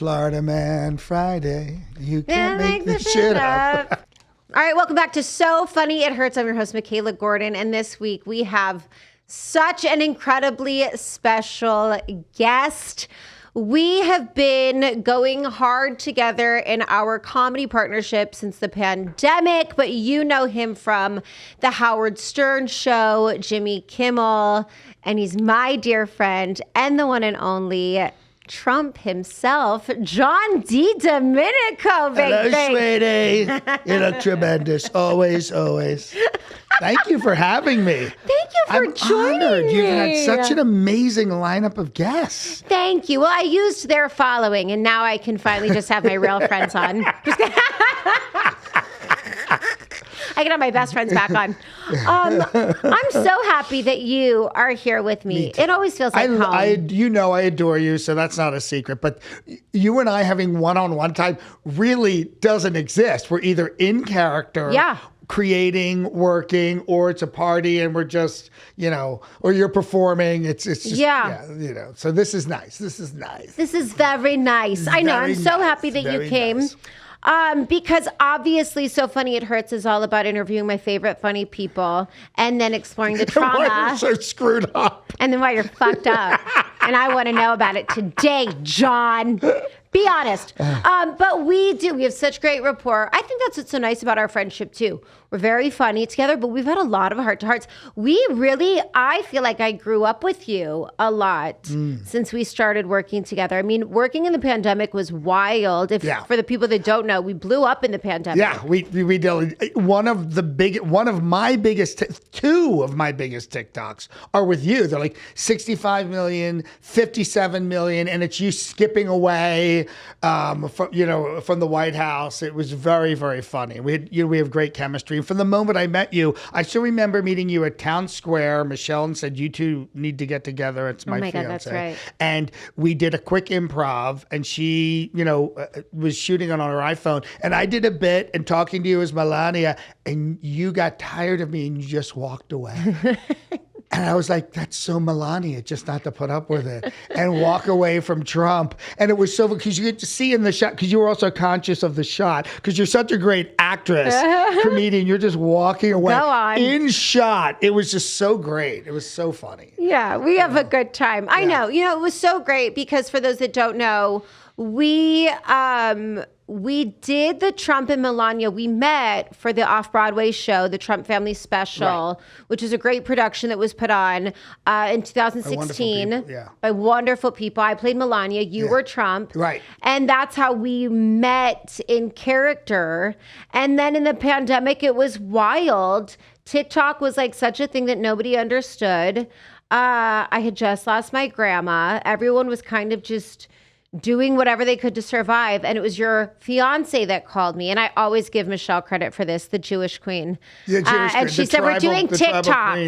Florida Man Friday. You can't make this shit up. All right, welcome back to So Funny It Hurts. I'm your host, Michaela Gordon, and this week we have such an incredibly special guest. We have been going hard together in our comedy partnership since the pandemic, but you know him from The Howard Stern Show, Jimmy Kimmel, and he's my dear friend and the one and only Trump himself, John D. Domenico, baby. Hello, sweetie. You look tremendous. Always, always. Thank you for having me. Thank you for joining honored. me. You've had such an amazing lineup of guests. Thank you. Well, I used their following, and now I can finally just have my real friends on. I can have my best friends back on. I'm so happy that you are here with me. It always feels like home. I adore you, so that's not a secret. But you and I having one-on-one time really doesn't exist. We're either in character, creating, working, or it's a party and we're just, or you're performing. It's just, So this is nice. This is nice. This is very nice. I know. I'm so happy that you came. Nice. Because obviously So Funny It Hurts is all about interviewing my favorite funny people and then exploring the trauma. Why you're so screwed up. And then why you're fucked up. And I want to know about it today, John. Be honest. But we have such great rapport. I think that's what's so nice about our friendship too. We're very funny together, but we've had a lot of heart-to-hearts. I feel like I grew up with you a lot since we started working together. I mean, working in the pandemic was wild. For the people that don't know, we blew up in the pandemic. Yeah, we did. Two of my biggest TikToks are with you. They're like 65 million, 57 million, and it's you skipping away from the White House. It was very, very funny. We have great chemistry. From the moment I met you, I still remember meeting you at Town Square. Michelle said, you two need to get together. It's my fiance. God, that's right. And we did a quick improv, and she, was shooting on her iPhone. And I did a bit and talking to you as Melania, and you got tired of me and you just walked away. And I was like, that's so Melania, just not to put up with it and walk away from Trump. And it was so, because you get to see in the shot, because you were also conscious of the shot, because you're such a great actress, comedian, you're just walking away. Go on. In shot. It was just so great. It was so funny. Yeah, we have a good time. I know. It was so great because for those that don't know, we did the Trump and Melania. We met for the off-Broadway show, the Trump Family Special, which is a great production that was put on in 2016 by wonderful people. I played Melania. You were Trump. Right. And that's how we met in character. And then in the pandemic, it was wild. TikTok was like such a thing that nobody understood. I had just lost my grandma. Everyone was kind of just doing whatever they could to survive. And it was your fiance that called me. And I always give Michelle credit for this, the Jewish queen. And she said, we're doing TikTok.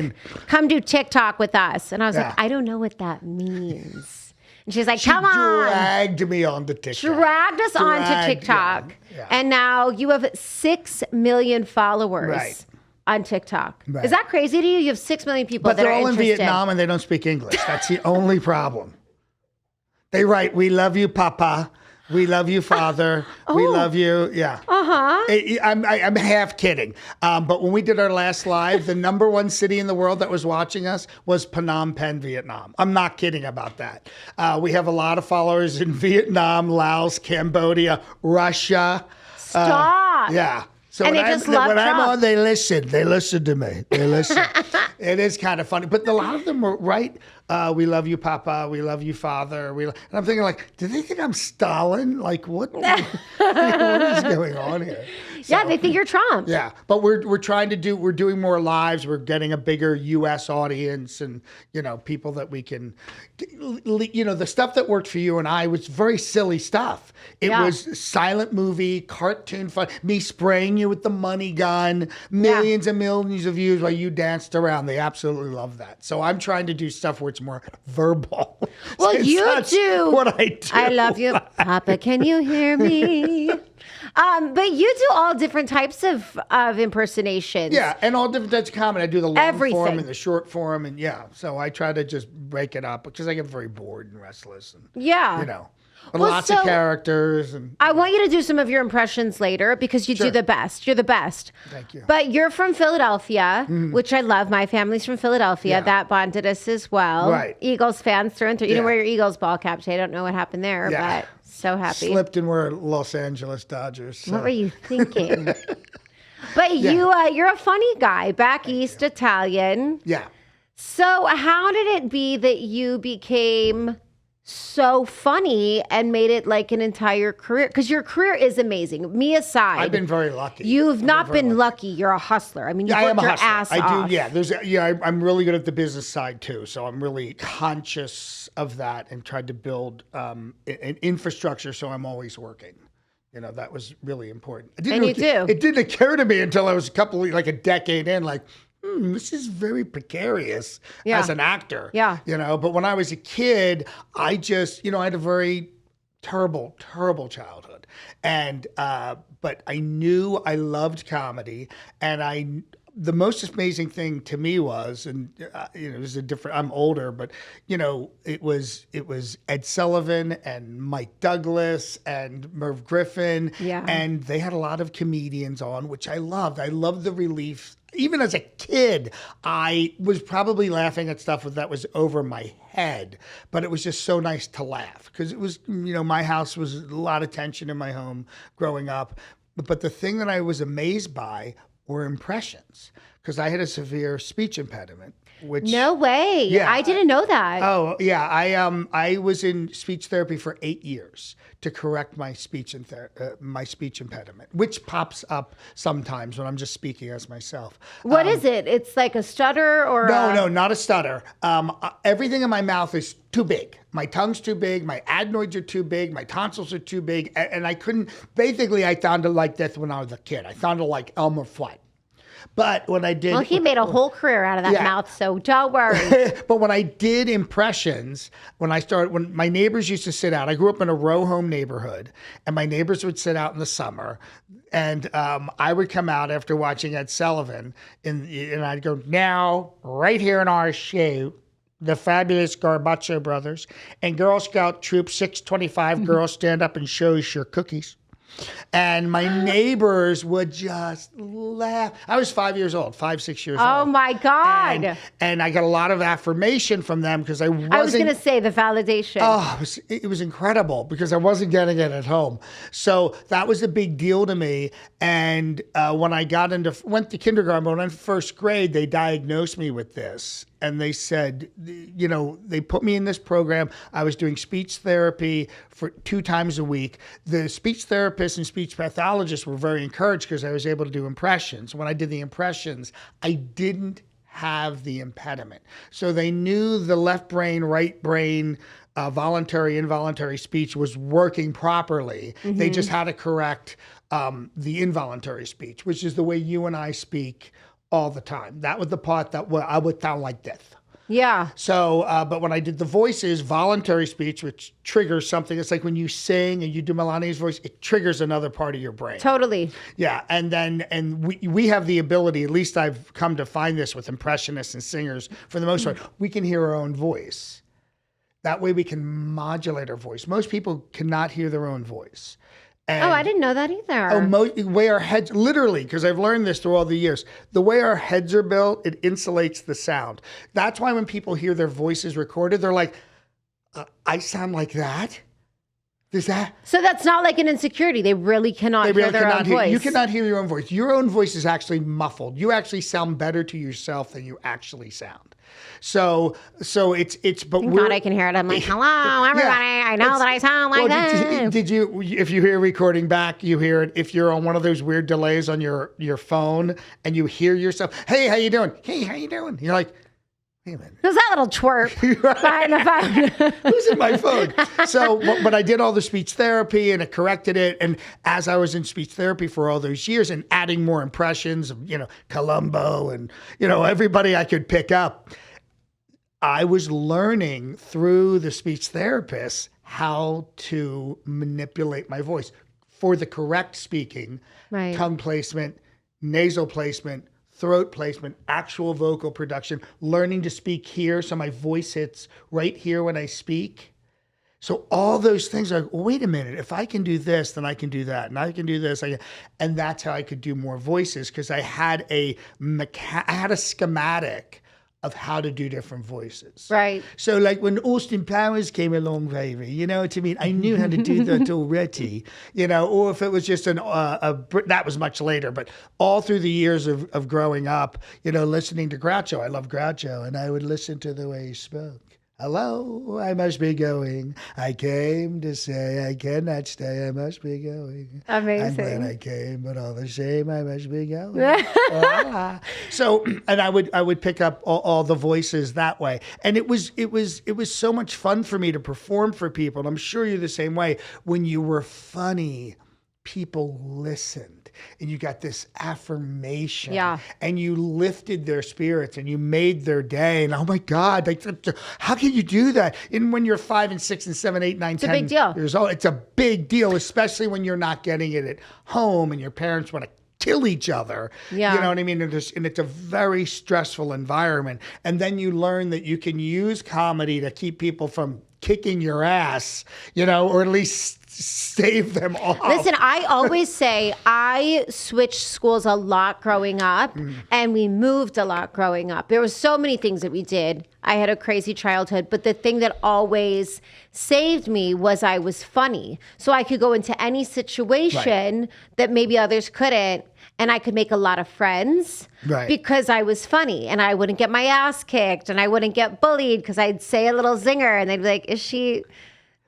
Come do TikTok with us. And I was like, I don't know what that means. And she's like, come on. She dragged me onto TikTok. Dragged us onto TikTok. Yeah. And now you have 6 million followers. On TikTok. Right. Is that crazy to you? You have 6 million people that are interested. But they're all in Vietnam and they don't speak English. That's the only problem. They write, we love you, Papa. We love you, Father. We love you. Yeah. I'm half kidding. But when we did our last live, the number one city in the world that was watching us was Phnom Penh, Vietnam. I'm not kidding about that. We have a lot of followers in Vietnam, Laos, Cambodia, Russia. Stop. Yeah. So and when I'm on, they listen. They listen to me. They listen. It is kind of funny. But a lot of them were right. We love you, Papa. We love you, Father. And I'm thinking, like, do they think I'm Stalin? Like, what? What is going on here? So, they think you're Trump. Yeah, but we're doing more lives. We're getting a bigger U.S. audience, and people that we can, the stuff that worked for you and I was very silly stuff. It was silent movie, cartoon fun. Me spraying you with the money gun, millions and millions of views while you danced around. They absolutely love that. So I'm trying to do stuff where it's more verbal. Well, you do. What I do. I love you, Papa. Can you hear me? But you do all different types of impersonations. Yeah, and all different types of comedy. I do the long form and the short form, and so I try to just break it up because I get very bored and restless. And, Lots of characters. And I want you to do some of your impressions later because you do the best. You're the best. Thank you. But you're from Philadelphia, which I love. My family's from Philadelphia. Yeah. That bonded us as well. Right. Eagles fans through and through. You Yeah. didn't wear your Eagles ball cap today. I don't know what happened there, Yeah. but so happy. Slipped and we're Los Angeles Dodgers. So. What were you thinking? But you're a funny guy, back east Italian. Yeah. So how did it be that you became so funny and made it like an entire career? Because your career is amazing. Me aside, I've been very lucky. You've not been lucky. You're a hustler. I mean, you've worked your ass off. I do. Yeah. I'm really good at the business side too. So I'm really conscious of that and tried to build an infrastructure. So I'm always working. You know, that was really important. It didn't occur to me until I was like a decade in, like, this is very precarious as an actor. Yeah. You know, but when I was a kid, I just, I had a very terrible, terrible childhood. And, but I knew I loved comedy, and the most amazing thing to me was, and it was I'm older, but it was Ed Sullivan and Mike Douglas and Merv Griffin, and they had a lot of comedians on, which I loved. I loved the relief. Even as a kid, I was probably laughing at stuff that was over my head, but it was just so nice to laugh because it was, my house was a lot of tension in my home growing up. But the thing that I was amazed by were impressions, because I had a severe speech impediment. Which, no way. Yeah, I didn't know that. Oh yeah, I was in speech therapy for 8 years to correct my speech impediment, which pops up sometimes when I'm just speaking as myself. What is it? It's like a stutter or no, not a stutter. Everything in my mouth is too big. My tongue's too big. My adenoids are too big. My tonsils are too big, and I couldn't. Basically, I sounded like this when I was a kid. I sounded like Elmer Fudd. But when I did... Well, he made a whole career out of that mouth, so don't worry. But when I did impressions, when my neighbors used to sit out, I grew up in a row home neighborhood, and my neighbors would sit out in the summer, and I would come out after watching Ed Sullivan, and I'd go, now, right here in our show, the fabulous Garbacho brothers, and Girl Scout Troop 625 girls stand up and show us your cookies. And my neighbors would just laugh. I was 5 years old, 6 years old. Oh my God. And I got a lot of affirmation from them because I was going to say the validation. Oh, it was incredible because I wasn't getting it at home. So that was a big deal to me. And when I went to kindergarten, but when I went to first grade, they diagnosed me with this. And they said, they put me in this program. I was doing speech therapy for 2 times a week. The speech therapists and speech pathologists were very encouraged because I was able to do impressions. When I did the impressions, I didn't have the impediment. So they knew the left brain, right brain, voluntary, involuntary speech was working properly. Mm-hmm. They just had to correct the involuntary speech, which is the way you and I speak all the time. That was the part that I would sound like this. Yeah. So, but when I did the voices, voluntary speech, which triggers something, it's like when you sing and you do Melania's voice, it triggers another part of your brain. Totally. Yeah. And we have the ability, at least I've come to find this with impressionists and singers, for the most part, we can hear our own voice. That way we can modulate our voice. Most people cannot hear their own voice. And I didn't know that either. The way our heads, literally, because I've learned this through all the years, the way our heads are built, it insulates the sound. That's why when people hear their voices recorded, they're like, I sound like that? Does that? So that's not like an insecurity. They really cannot hear their own voice. You cannot hear your own voice. Your own voice is actually muffled. You actually sound better to yourself than you actually sound. So it's but Thank God I can hear it. I'm like, hello, everybody. I know that I sound like this. Did you, if you hear recording back, you hear it. If you're on one of those weird delays on your phone and you hear yourself, hey, how you doing? Hey, how you doing? You're like, wait a minute. Who's that little twerp behind the phone? Who's in my phone? So, but I did all the speech therapy and it corrected it. And as I was in speech therapy for all those years and adding more impressions of, Columbo and, everybody I could pick up, I was learning through the speech therapist how to manipulate my voice for the correct speaking, right. Tongue placement, nasal placement, throat placement, actual vocal production, learning to speak here so my voice hits right here when I speak. So all those things are, well, wait a minute, if I can do this, then I can do that. And I can do this. And that's how I could do more voices because I had I had a schematic of how to do different voices. Right. So like when Austin Powers came along, baby, you know what I mean? I knew how to do that already, you know, or if it was just that was much later, but all through the years of growing up, you know, listening to Groucho, I love Groucho, and I would listen to the way he spoke. Hello, I must be going. I came to say I cannot stay. I must be going. Amazing. I'm glad I came, but all the same, I must be going. So, and I would pick up all the voices that way, and it was so much fun for me to perform for people. And I'm sure you're the same way. When you were funny, people listened. And you got this affirmation, and you lifted their spirits, and you made their day. And oh my God, like, how can you do that? And when you're 5 and 6 and 7, 8, 9, 10 a big deal. years old, it's a big deal, especially when you're not getting it at home and your parents want to kill each other. Yeah. You know what I mean? And it's a very stressful environment. And then you learn that you can use comedy to keep people from kicking your ass, you know, or at least stave them off. Listen, I always say I switched schools a lot growing up, and we moved a lot growing up. There were so many things that we did. I had a crazy childhood, but the thing that always saved me was I was funny. So I could go into any situation that maybe others couldn't, and I could make a lot of friends because I was funny, and I wouldn't get my ass kicked, and I wouldn't get bullied because I'd say a little zinger, and they'd be like, is she...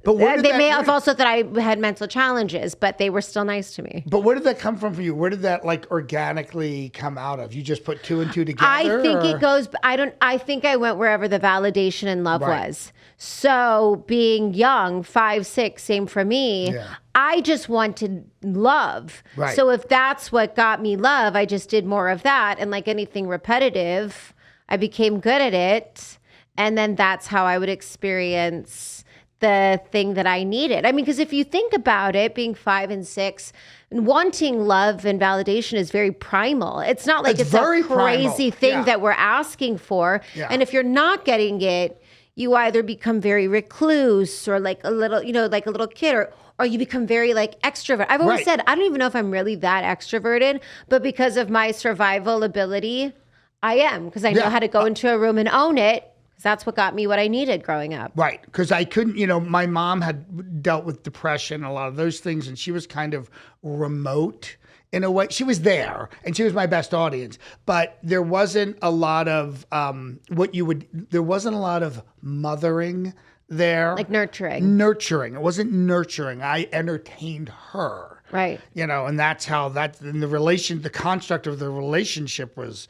But they may have also thought I had mental challenges, but they were still nice to me. But where did that come from for you? Where did that like organically come out of? You just put 2 and 2 together? I think it goes, I think I went wherever the validation and love was. So being young, 5, 6, same for me. Yeah. I just wanted love. Right. So if that's what got me love, I just did more of that. And like anything repetitive, I became good at it. And then that's how I would experience the thing that I needed. I mean, because if you think about it, being 5 and 6, wanting love and validation is very primal. It's not like it's a crazy thing that we're asking for. Yeah. And if you're not getting it, you either become very recluse or like a little, you know, like a little kid, or you become very like extrovert. I've always said, I don't even know if I'm really that extroverted, but because of my survival ability, I am, because I know how to go into a room and own it. That's what got me what I needed growing up. Right. Because I couldn't, you know, my mom had dealt with depression, a lot of those things, and she was kind of remote in a way. She was there, and she was my best audience. But there wasn't a lot of there wasn't a lot of mothering there. Like nurturing. Nurturing. It wasn't nurturing. I entertained her. Right. You know, and that's how the construct of the relationship was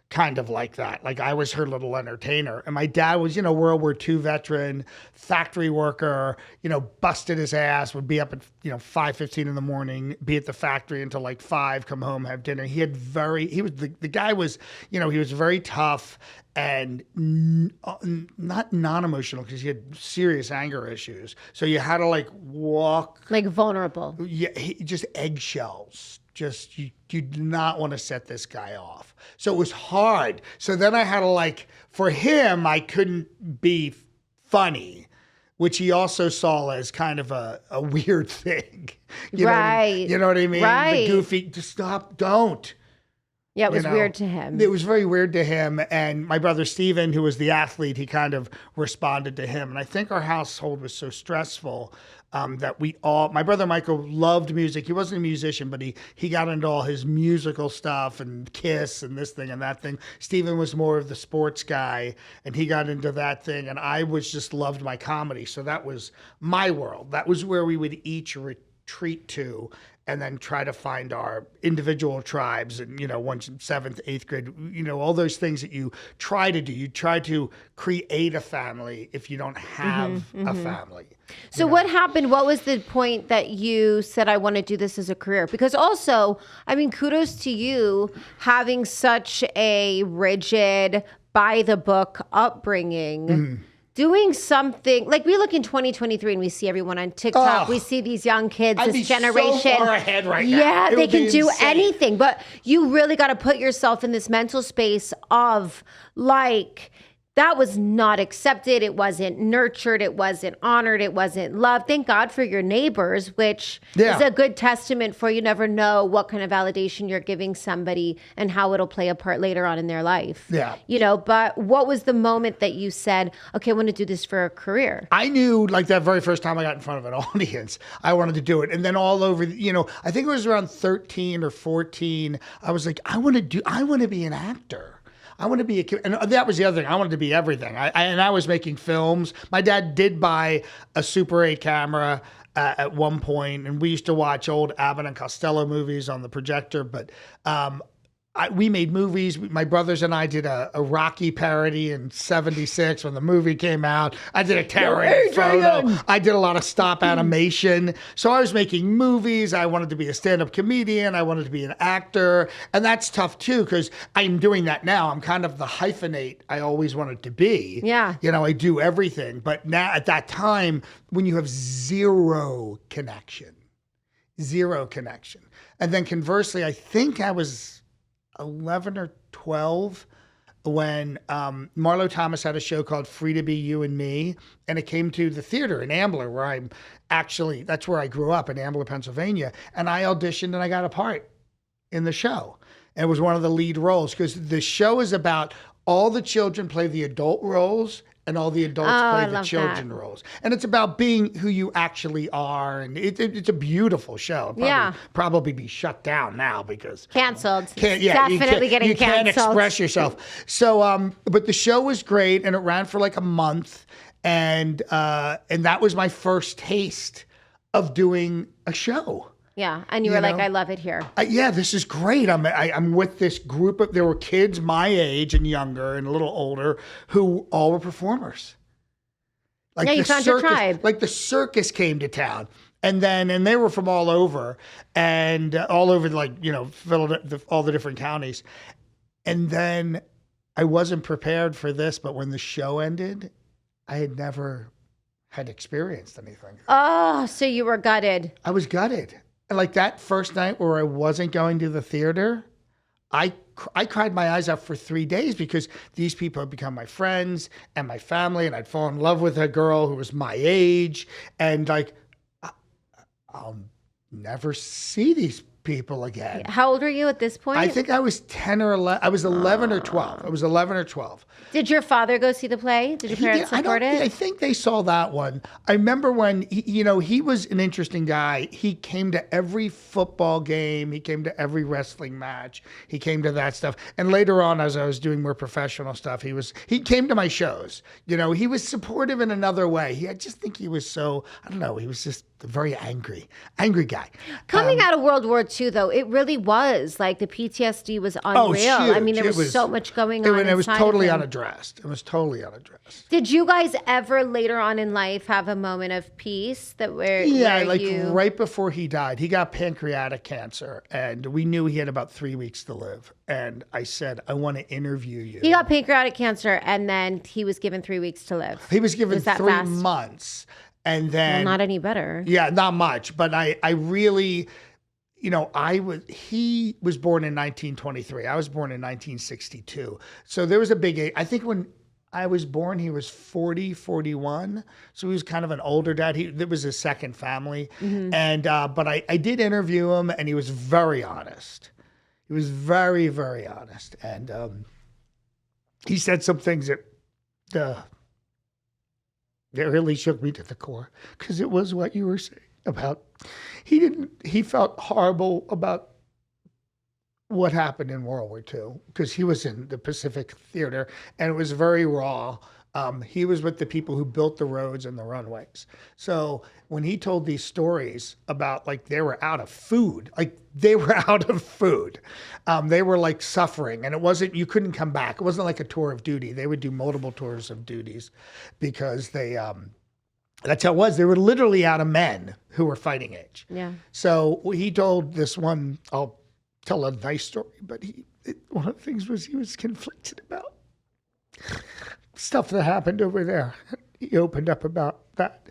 kind of like that. Like I was her little entertainer. And my dad was, you know, World War II veteran, factory worker, you know, busted his ass, would be up at, you know, 5:15 in the morning, be at the factory until like 5, come home, have dinner. The guy was, you know, he was very tough and not non-emotional because he had serious anger issues. So you had to like walk. Like vulnerable. Yeah, just eggshells. Just you do not want to set this guy off. So it was hard. So then I had to like, for him, I couldn't be funny, which he also saw as kind of a weird thing. You know what I mean? Right. The goofy, just stop, don't. Yeah, it was weird to him. It was very weird to him. And my brother Steven, who was the athlete, he kind of responded to him. And I think our household was so stressful that my brother Michael loved music. He wasn't a musician, but he got into all his musical stuff and Kiss and this thing and that thing. Steven was more of the sports guy, and he got into that thing. And I just loved my comedy. So that was my world. That was where we would each retreat to and then try to find our individual tribes. And, you know, once in 7th, 8th grade, you know, all those things that you try to do. You try to create a family if you don't have a family. So what happened? What was the point that you said, I want to do this as a career? Because also, I mean, kudos to you having such a rigid, by the book upbringing. Doing something like we look in 2023 and we see everyone on TikTok. We see these young kids, this generation. So far ahead right now. Yeah, they can do anything, but you really got to put yourself in this mental space of like that was not accepted. It wasn't nurtured. It wasn't honored. It wasn't loved. Thank God for your neighbors, which is a good testament for you never know what kind of validation you're giving somebody and how it'll play a part later on in their life. Yeah. You know, but what was the moment that you said, okay, I want to do this for a career? I knew like that very first time I got in front of an audience, I wanted to do it. And then all over, you know, I think it was around 13 or 14. I was like, I want to be an actor. I want to be and that was the other thing. I wanted to be everything. I was making films. My dad did buy a Super 8 camera at one point, and we used to watch old Abbott and Costello movies on the projector. But we made movies. My brothers and I did a Rocky parody in '76 when the movie came out. I did a terror photo. I did a lot of stop animation. So I was making movies. I wanted to be a stand-up comedian. I wanted to be an actor. And that's tough too, because I'm doing that now. I'm kind of the hyphenate I always wanted to be. Yeah. You know, I do everything. But now at that time, when you have zero connection. And then conversely, I think I was 11 or 12 when Marlo Thomas had a show called Free to Be You and Me, and it came to the theater in Ambler, where that's where I grew up, in Ambler, Pennsylvania, and I auditioned and I got a part in the show. And it was one of the lead roles, because the show is about all the children play the adult roles and all the adults play the children roles. And it's about being who you actually are. And it's a beautiful show. Probably be shut down now because... Canceled. Definitely getting canceled. You can't express yourself. So, but the show was great, and it ran for like a month. And that was my first taste of doing a show. Yeah, and you were like, I love it here. This is great. I'm with this group there were kids my age and younger and a little older who all were performers. Like you found your tribe. Like the circus came to town. And they were from all over, and all over, like, you know, all the different counties. And then I wasn't prepared for this, but when the show ended, I had never had experienced anything. Oh, so you were gutted. I was gutted. Like that first night where I wasn't going to the theater, I cried my eyes out for 3 days, because these people had become my friends and my family, and I'd fallen in love with a girl who was my age, and like, I'll never see these people again. How old are you at this point? I think I was 10 or 11. I was 11 or 12. I was 11 or 12. Did your father go see the play? Did your parents support it? I think they saw that one. I remember when, he was an interesting guy. He came to every football game. He came to every wrestling match. He came to that stuff. And later on, as I was doing more professional stuff, he came to my shows. He was supportive in another way. I just think he was so, I don't know, he was just a very angry guy. Coming out of World War II, though, it really was like the PTSD was unreal. Huge. I mean, there was so much going on. It was totally unaddressed. It was totally unaddressed. Did you guys ever later on in life have a moment of peace right before he died? He got pancreatic cancer, and we knew he had about 3 weeks to live. And I said, I want to interview you. He got pancreatic cancer, and then he was given 3 weeks to live. He was given 3 months. And then, not any better. Yeah, not much. But I really, he was born in 1923. I was born in 1962. So there was a big age. I think when I was born, he was 41. So he was kind of an older dad. It was his second family. Mm-hmm. And, but I did interview him, and he was very honest. He was very, very honest. And he said some things that really shook me to the core, because it was what you were saying about he felt horrible about what happened in World War II, because he was in the Pacific Theater, and it was very raw. He was with the people who built the roads and the runways. So when he told these stories about, like, they were out of food, they were like suffering, and you couldn't come back. It wasn't like a tour of duty. They would do multiple tours of duties, because that's how it was. They were literally out of men who were fighting age. Yeah. So he told this one, I'll tell a nice story, but one of the things was he was conflicted about stuff that happened over there. He opened up about that.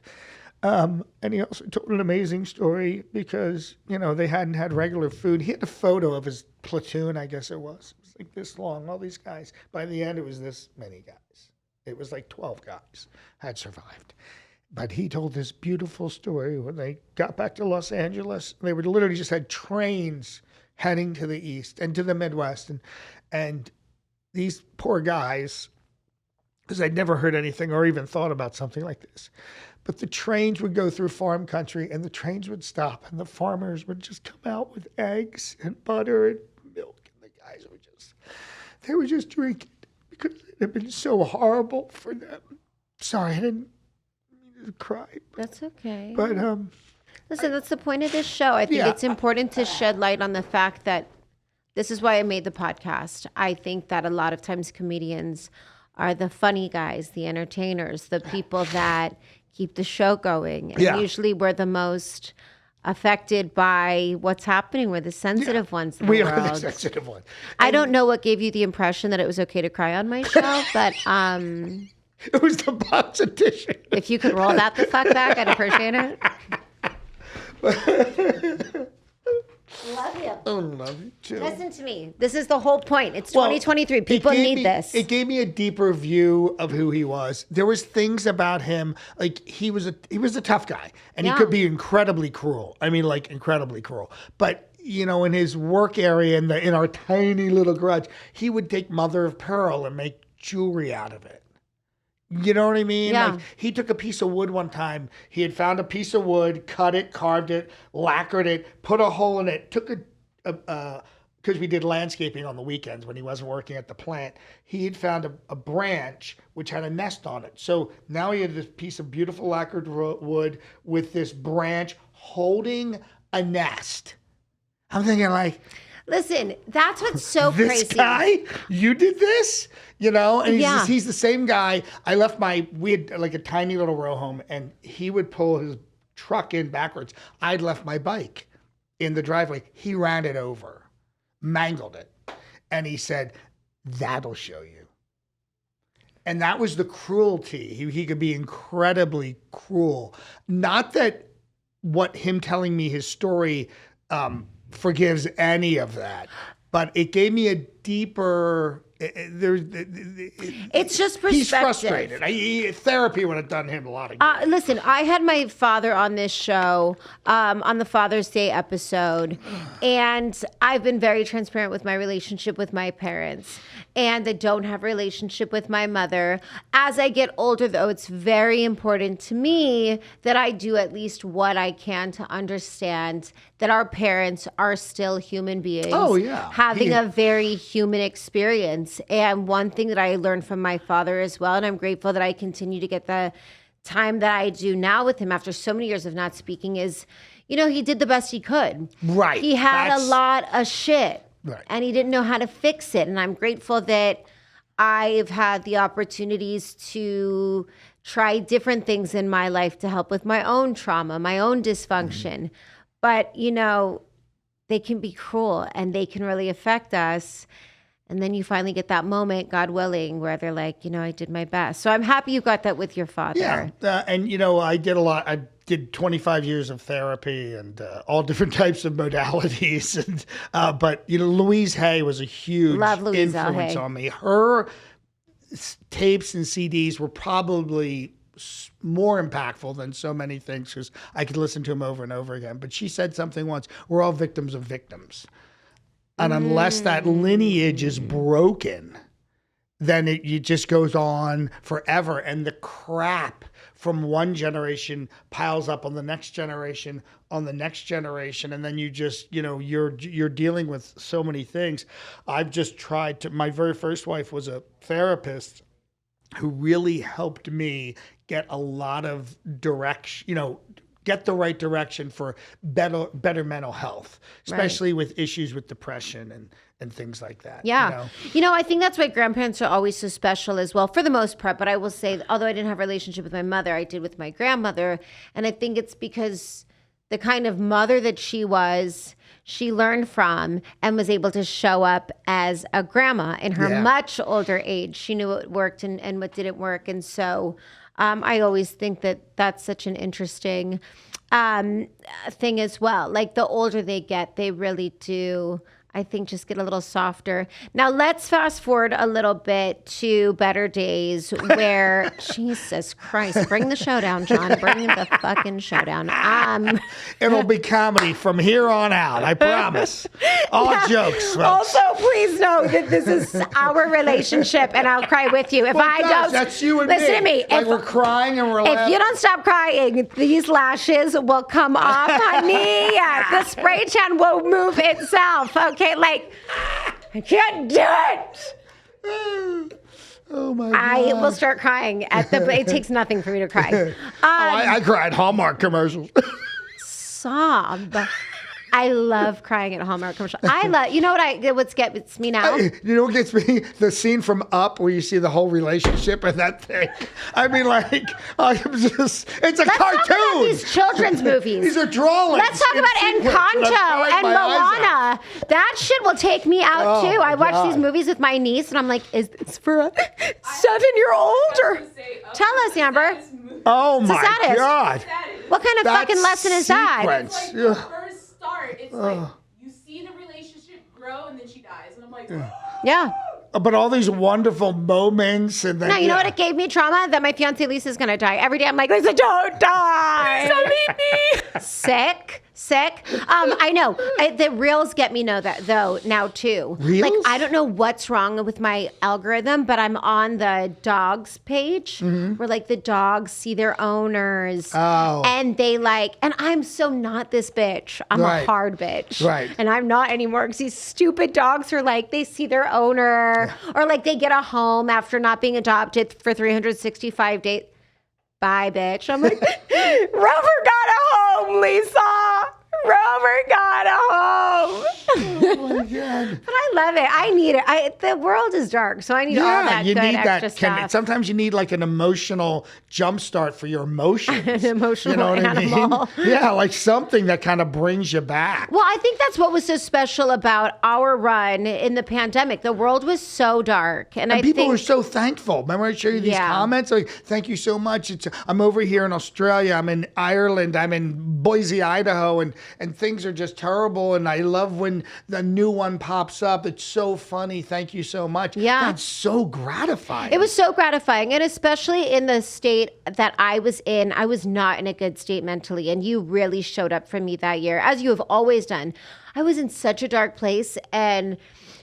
And he also told an amazing story, because, they hadn't had regular food. He had a photo of his platoon, I guess it was. It was like this long, all these guys. By the end, it was this many guys. It was like 12 guys had survived. But he told this beautiful story when they got back to Los Angeles. They were literally just had trains heading to the east and to the Midwest. And these poor guys, because I'd never heard anything or even thought about something like this. But the trains would go through farm country and the trains would stop and the farmers would just come out with eggs and butter and milk. And the guys they were just drinking because it had been so horrible for them. Sorry, I didn't mean to cry. That's okay. But, listen, that's the point of this show. I think it's important to shed light on the fact that this is why I made the podcast. I think that a lot of times comedians are the funny guys, the entertainers, the people that keep the show going. And usually we're the most affected by what's happening. We're the sensitive ones in the world. We are the sensitive ones. I don't know what gave you the impression that it was okay to cry on my show, but it was the box edition. If you could roll that the fuck back, I'd appreciate it. Love you. I love you too. Listen to me. This is the whole point. It's 2023. People need this. It gave me a deeper view of who he was. There was things about him, like he was a tough guy, and he could be incredibly cruel. I mean, like incredibly cruel. But in his work area in our tiny little garage, he would take mother of pearl and make jewelry out of it. You know what I mean? Yeah. Like he took a piece of wood one time. He had found a piece of wood, cut it, carved it, lacquered it, put a hole in it, took because we did landscaping on the weekends when he wasn't working at the plant. He had found a branch which had a nest on it. So now he had this piece of beautiful lacquered wood with this branch holding a nest. I'm thinking like, listen, that's what's so this crazy. Guy, you did this, and he's the same guy. We had like a tiny little row home, and he would pull his truck in backwards. I'd left my bike in the driveway. He ran it over, mangled it, and he said, "That'll show you." And that was the cruelty. He could be incredibly cruel. Not that what him telling me his story forgives any of that, but it gave me a deeper. It's just perspective. He's frustrated. Therapy would have done him a lot of good. Listen, I had my father on this show on the Father's Day episode, and I've been very transparent with my relationship with my parents, and I don't have a relationship with my mother. As I get older, though, it's very important to me that I do at least what I can to understand that our parents are still human beings. Oh, yeah. Having a very human experience. And one thing that I learned from my father as well, and I'm grateful that I continue to get the time that I do now with him after so many years of not speaking, is, he did the best he could. Right. He had a lot of shit. Right. And he didn't know how to fix it. And I'm grateful that I've had the opportunities to try different things in my life to help with my own trauma, my own dysfunction. Mm-hmm. But, they can be cruel and they can really affect us. And then you finally get that moment, God willing, where they're like, I did my best. So I'm happy you got that with your father. Yeah. And, I did a lot. I did 25 years of therapy and all different types of modalities. And but, Louise Hay was a huge influence on me. Her tapes and CDs were probably more impactful than so many things because I could listen to them over and over again. But she said something once, we're all victims of victims. And unless that lineage is broken, then it just goes on forever. And the crap from one generation piles up on the next generation, on the next generation. And then you just, you're dealing with so many things. I've just tried to, my very first wife was a therapist who really helped me get a lot of direction, get the right direction for better mental health, especially with issues with depression and things like that. Yeah. I think that's why grandparents are always so special as well, for the most part. But I will say, although I didn't have a relationship with my mother, I did with my grandmother. And I think it's because the kind of mother that she was, she learned from and was able to show up as a grandma in her much older age. She knew what worked and what didn't work. And so I always think that that's such an interesting thing as well. Like the older they get, they really do, I think just get a little softer. Now let's fast forward a little bit to better days where Jesus Christ, bring the show down, John. Bring the fucking show down. It'll be comedy from here on out. I promise. All jokes. Folks. Also, please know that this is our relationship, and I'll cry with you if I don't. That's you and listen to me. Like we're crying and we're laughing. If you don't stop crying, these lashes will come off, honey. The spray tan will move itself. Okay, like I can't do it. Oh my God. I will start crying at the. It takes nothing for me to cry. I cried Hallmark commercials. Sob. I love crying at Hallmark commercials. You know what gets me now? You know what gets me? The scene from Up where you see the whole relationship and that thing. I mean, like, it's a cartoon. Talk about these children's movies. These are drawings. Let's talk about Encanto and Moana. That shit will take me out too. I watch these movies with my niece and I'm like, is this for a 7-year-old? Or tell us, Amber. Oh my God. What kind of fucking lesson is that? It's like the first start. It's like you see the relationship grow and then she dies. And I'm like, yeah. But all these wonderful moments and then. No, you know what it gave me trauma? That my fiance Lisa's gonna die. Every day I'm like, Lisa, don't die. Don't leave me. Sick. I know. The reels get me though now too. Reels? Like I don't know what's wrong with my algorithm, but I'm on the dogs page where like the dogs see their owners. Oh. And they like, and I'm so not this bitch. I'm a hard bitch. Right. And I'm not anymore because these stupid dogs are like, they see their owner or like they get a home after not being adopted for 365 days. Bye, bitch. I'm like, Rover got a home, Lisa. Rover got a home. Oh my God. But I love it. I need it. The world is dark, so I need all that you good need extra that. stuff. Sometimes you need like an emotional jumpstart for your emotions. An emotional you know what animal. I mean? Yeah, like something that kind of brings you back. Well, I think that's what was so special about our run in the pandemic. The world was so dark. And I people think, were so thankful. Remember I showed you these comments? Like, thank you so much. I'm over here in Australia. I'm in Ireland. I'm in Boise, Idaho. And things are just terrible. And I love when the new one pops up. It's so funny. Thank you so much. Yeah. That's so gratifying. It was so gratifying. And especially in the state that I was in, I was not in a good state mentally. And you really showed up for me that year, as you have always done. I was in such a dark place. And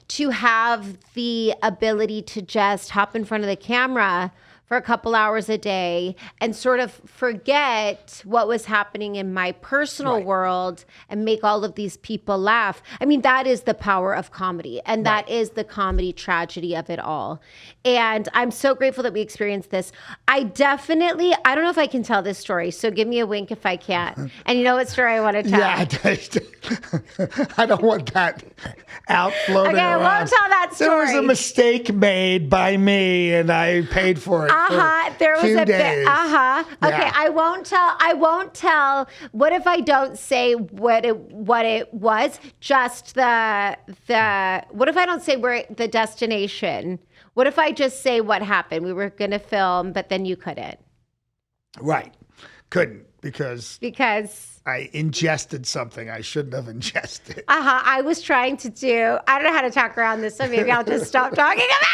to have the ability to just hop in front of the camera for a couple hours a day and sort of forget what was happening in my personal world and make all of these people laugh. I mean, that is the power of comedy, and that is the comedy tragedy of it all. And I'm so grateful that we experienced this. I don't know if I can tell this story, so give me a wink if I can't. And you know what story I want to tell? Yeah, I don't want that out floating around. Okay, I won't tell that story. There was a mistake made by me, and I paid for it. There was a bit. Okay, Yeah. I won't tell. What if I don't say what it was? Just the. What if I don't say where the destination? What if I just say what happened? We were gonna film, but then you couldn't. Right, couldn't because Because. I ingested something I shouldn't have ingested. I was trying to do. I don't know how to talk around this, so maybe I'll just stop talking about it.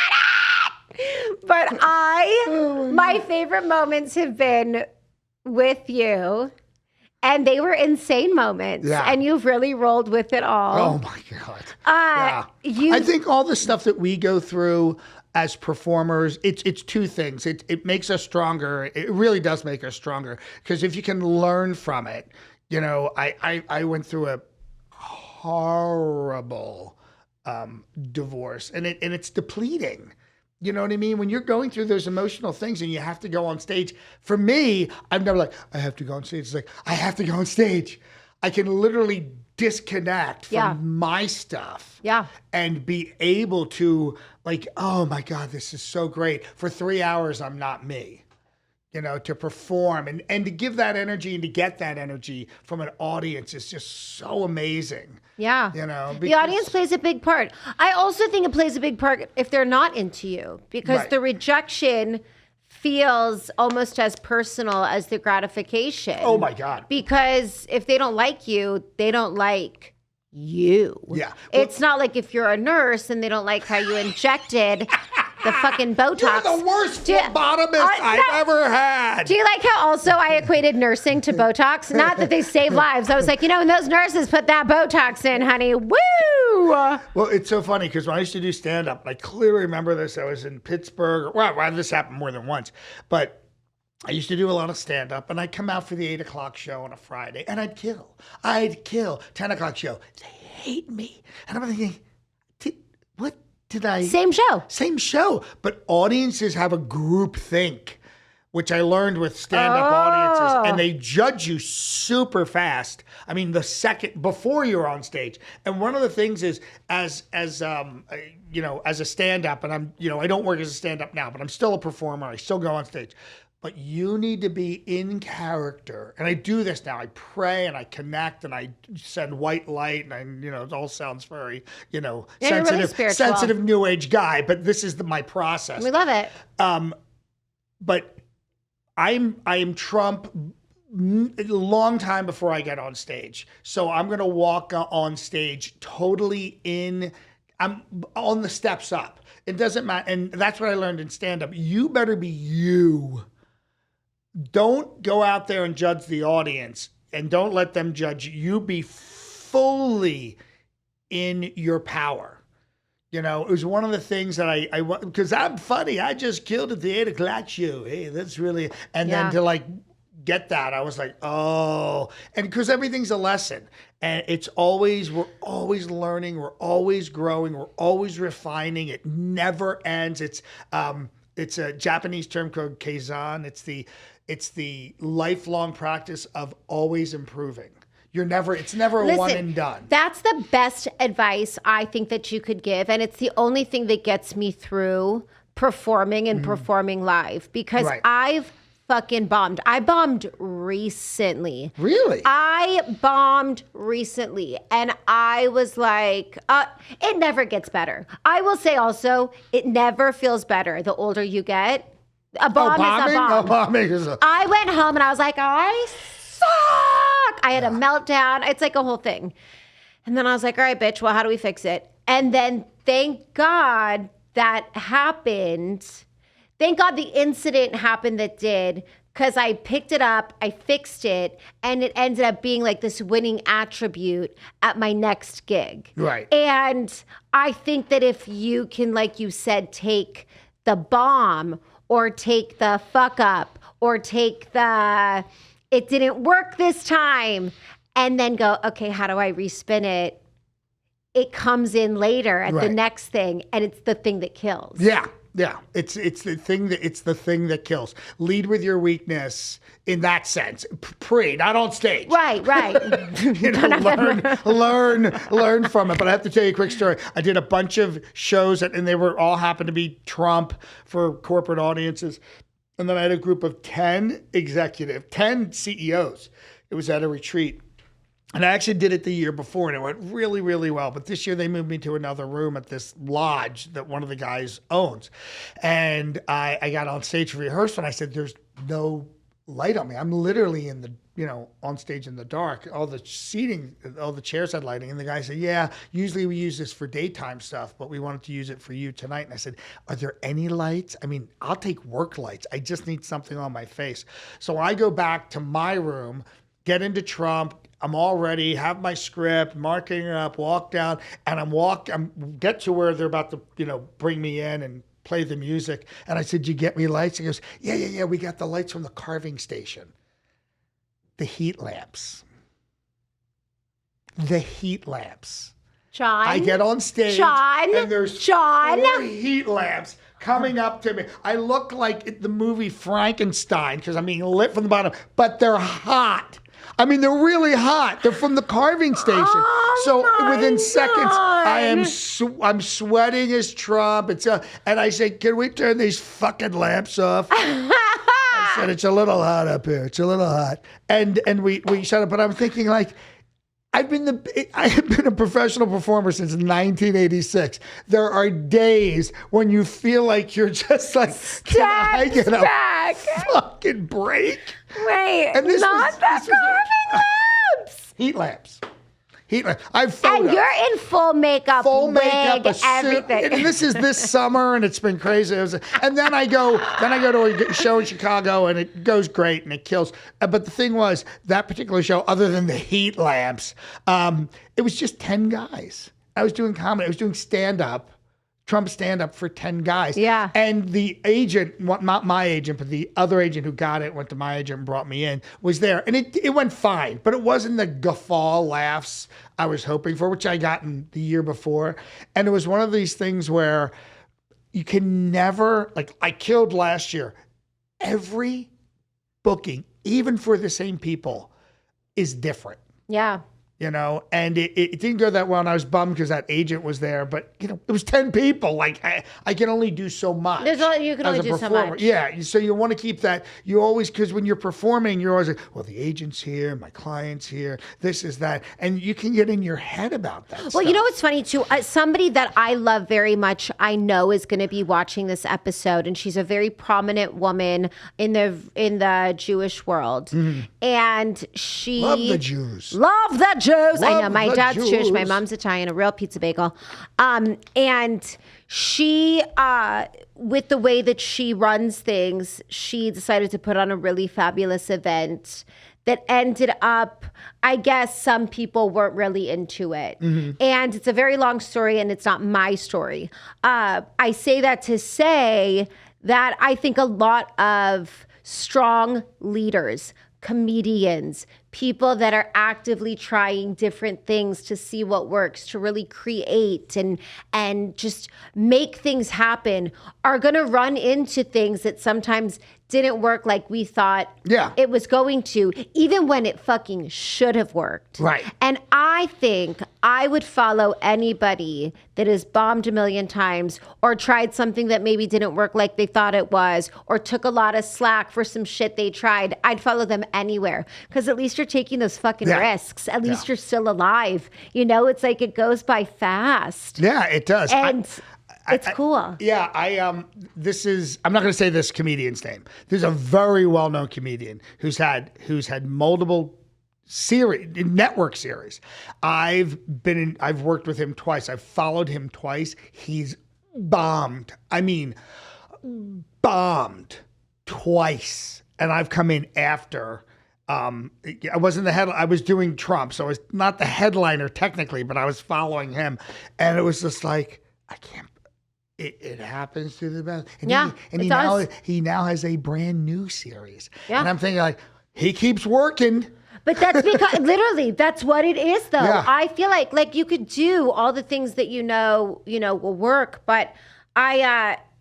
But my favorite moments have been with you, and they were insane moments. Yeah. And you've really rolled with it all. Oh my God. I think all the stuff that we go through as performers, it's two things. It makes us stronger. It really does make us stronger because if you can learn from it, you know, I went through a horrible divorce, and it's depleting. You know what I mean? When you're going through those emotional things and you have to go on stage, for me, I'm never like, I have to go on stage. It's like, I have to go on stage. I can literally disconnect from my stuff and be able to like, oh my God, this is so great. For 3 hours, I'm not me. You know, to perform and to give that energy and to get that energy from an audience is just so amazing. Yeah. You know, the audience plays a big part. I also think it plays a big part if they're not into you because the rejection feels almost as personal as the gratification. Oh my God. Because if they don't like you, they don't like you. Yeah. It's not like if you're a nurse and they don't like how you injected the fucking Botox. You're the worst phlebotomist I've ever had. Do you like how also I equated nursing to Botox? Not that they save lives. I was like, when those nurses put that Botox in, honey, woo! Well, it's so funny because when I used to do stand-up, I clearly remember this. I was in Pittsburgh. Well, this happened more than once. But I used to do a lot of stand-up, and I'd come out for the 8 o'clock show on a Friday, and I'd kill. 10 o'clock show. They hate me. And I'm thinking, what did I... Same show. But audiences have a group think, which I learned with stand-up audiences, and they judge you super fast. I mean, the second before you're on stage. And one of the things is, as a stand-up, and I don't work as a stand-up now, but I'm still a performer. I still go on stage. But you need to be in character. And I do this now. I pray and I connect and I send white light and it all sounds very, sensitive new age guy. But this is my process. We love it. But I am Trump a long time before I get on stage. So I'm going to walk on stage totally I'm on the steps up. It doesn't matter. And that's what I learned in stand-up. You better be you. Don't go out there and judge the audience and don't let them judge you. You be fully in your power. It was one of the things that because I'm funny. I just killed at the 8 o'clock show. Hey, that's really, and then to get that, I was like, oh, and because everything's a lesson and we're always learning. We're always growing. We're always refining. It never ends. It's a Japanese term called kaizen. It's the lifelong practice of always improving. It's never a one and done. That's the best advice I think that you could give. And it's the only thing that gets me through performing and performing live because I've fucking bombed. I bombed recently. Really? I bombed recently. And I was like, it never gets better. I will say also, it never feels better the older you get. A bomb is a bomb. Bombing is I went home and I was like, I suck. I had a meltdown. It's like a whole thing. And then I was like, all right, bitch, well, how do we fix it? And then thank God that happened. Thank God the incident happened that did, because I picked it up, I fixed it, and it ended up being like this winning attribute at my next gig. Right. And I think that if you can, like you said, take the bomb or take the fuck up or take the it didn't work this time and then go, okay, how do I respin it? It comes in later at the next thing, and it's the thing that kills. Yeah. Yeah, it's the thing that kills. Lead with your weakness in that sense. Not on stage. Right. learn from it. But I have to tell you a quick story. I did a bunch of shows and they were all happened to be Trump for corporate audiences. And then I had a group of 10 CEOs. It was at a retreat. And I actually did it the year before, and it went really, really well. But this year they moved me to another room at this lodge that one of the guys owns. And I got on stage for rehearsal, and I said, there's no light on me. I'm literally in the, on stage in the dark. All the seating, all the chairs had lighting. And the guy said, yeah, usually we use this for daytime stuff, but we wanted to use it for you tonight. And I said, are there any lights? I mean, I'll take work lights. I just need something on my face. So I go back to my room, get into Trump. I'm all ready, have my script, marking it up, walk down, and I'm get to where they're about to, bring me in and play the music. And I said, "You get me lights?" He goes, Yeah, we got the lights from the carving station. The heat lamps. John. I get on stage, and there's 4 heat lamps coming up to me. I look like the movie Frankenstein because I'm being lit from the bottom, but they're hot. I mean, they're really hot. They're from the carving station. So within seconds, I'm sweating as Trump. And I say, can we turn these fucking lamps off? I said, it's a little hot up here. It's a little hot. And we shut up. But I'm thinking I have been a professional performer since 1986. There are days when you feel like you're just like, can I get a fucking break? Wait, and this not the carving lamps. Heat lamps. Heat lamp. I have photos. And you're in full makeup, wig, a suit. everything. And this is this summer, and it's been crazy. And then I go to a show in Chicago, and it goes great, and it kills. But the thing was, that particular show, other than the heat lamps, it was just 10 guys. I was doing comedy. I was doing stand-up. Trump stand-up for 10 guys. Yeah. And the agent, not my agent, but the other agent who got it, went to my agent and brought me in, was there. And it went fine, but it wasn't the guffaw laughs I was hoping for, which I got in the year before. And it was one of these things where you can never, like I killed last year. Every booking, even for the same people, is different. Yeah. And it didn't go that well, and I was bummed because that agent was there, but, it was 10 people. Like, I can only do so much. You can only do so much. Yeah, so you want to keep that. You always, because when you're performing, you're always like, well, the agent's here, my client's here, this is that, and you can get in your head about that stuff. Well, what's funny, too? Somebody that I love very much, I know is going to be watching this episode, and she's a very prominent woman in the Jewish world. Mm-hmm. And she... Love the Jews. Love the Jews. I know. My dad's Jews. Jewish. My mom's Italian. A real pizza bagel. And she, with the way that she runs things, she decided to put on a really fabulous event that ended up, I guess some people weren't really into it. Mm-hmm. And it's a very long story, and it's not my story. I say that to say that I think a lot of strong leaders, comedians, people that are actively trying different things to see what works, to really create and just make things happen, are going to run into things that sometimes didn't work like we thought it was going to, even when it fucking should have worked. Right. And I think I would follow anybody that has bombed a million times or tried something that maybe didn't work like they thought it was, or took a lot of slack for some shit they tried. I'd follow them anywhere, because at least you're taking those fucking risks. At least you're still alive. It's like it goes by fast. Yeah, it does. And it's cool. Yeah, I'm not going to say this comedian's name. There's a very well-known comedian who's had multiple network series. I've worked with him twice. I've followed him twice. He's bombed. I mean, bombed twice. And I've come in after. I wasn't the headline. I was doing Trump, so I was not the headliner technically, but I was following him. And it was just like, I can't. It happens to the best. And he now has a brand new series. Yeah. And I'm thinking, like, he keeps working. But that's because literally that's what it is, though. Yeah. I feel like you could do all the things that will work, but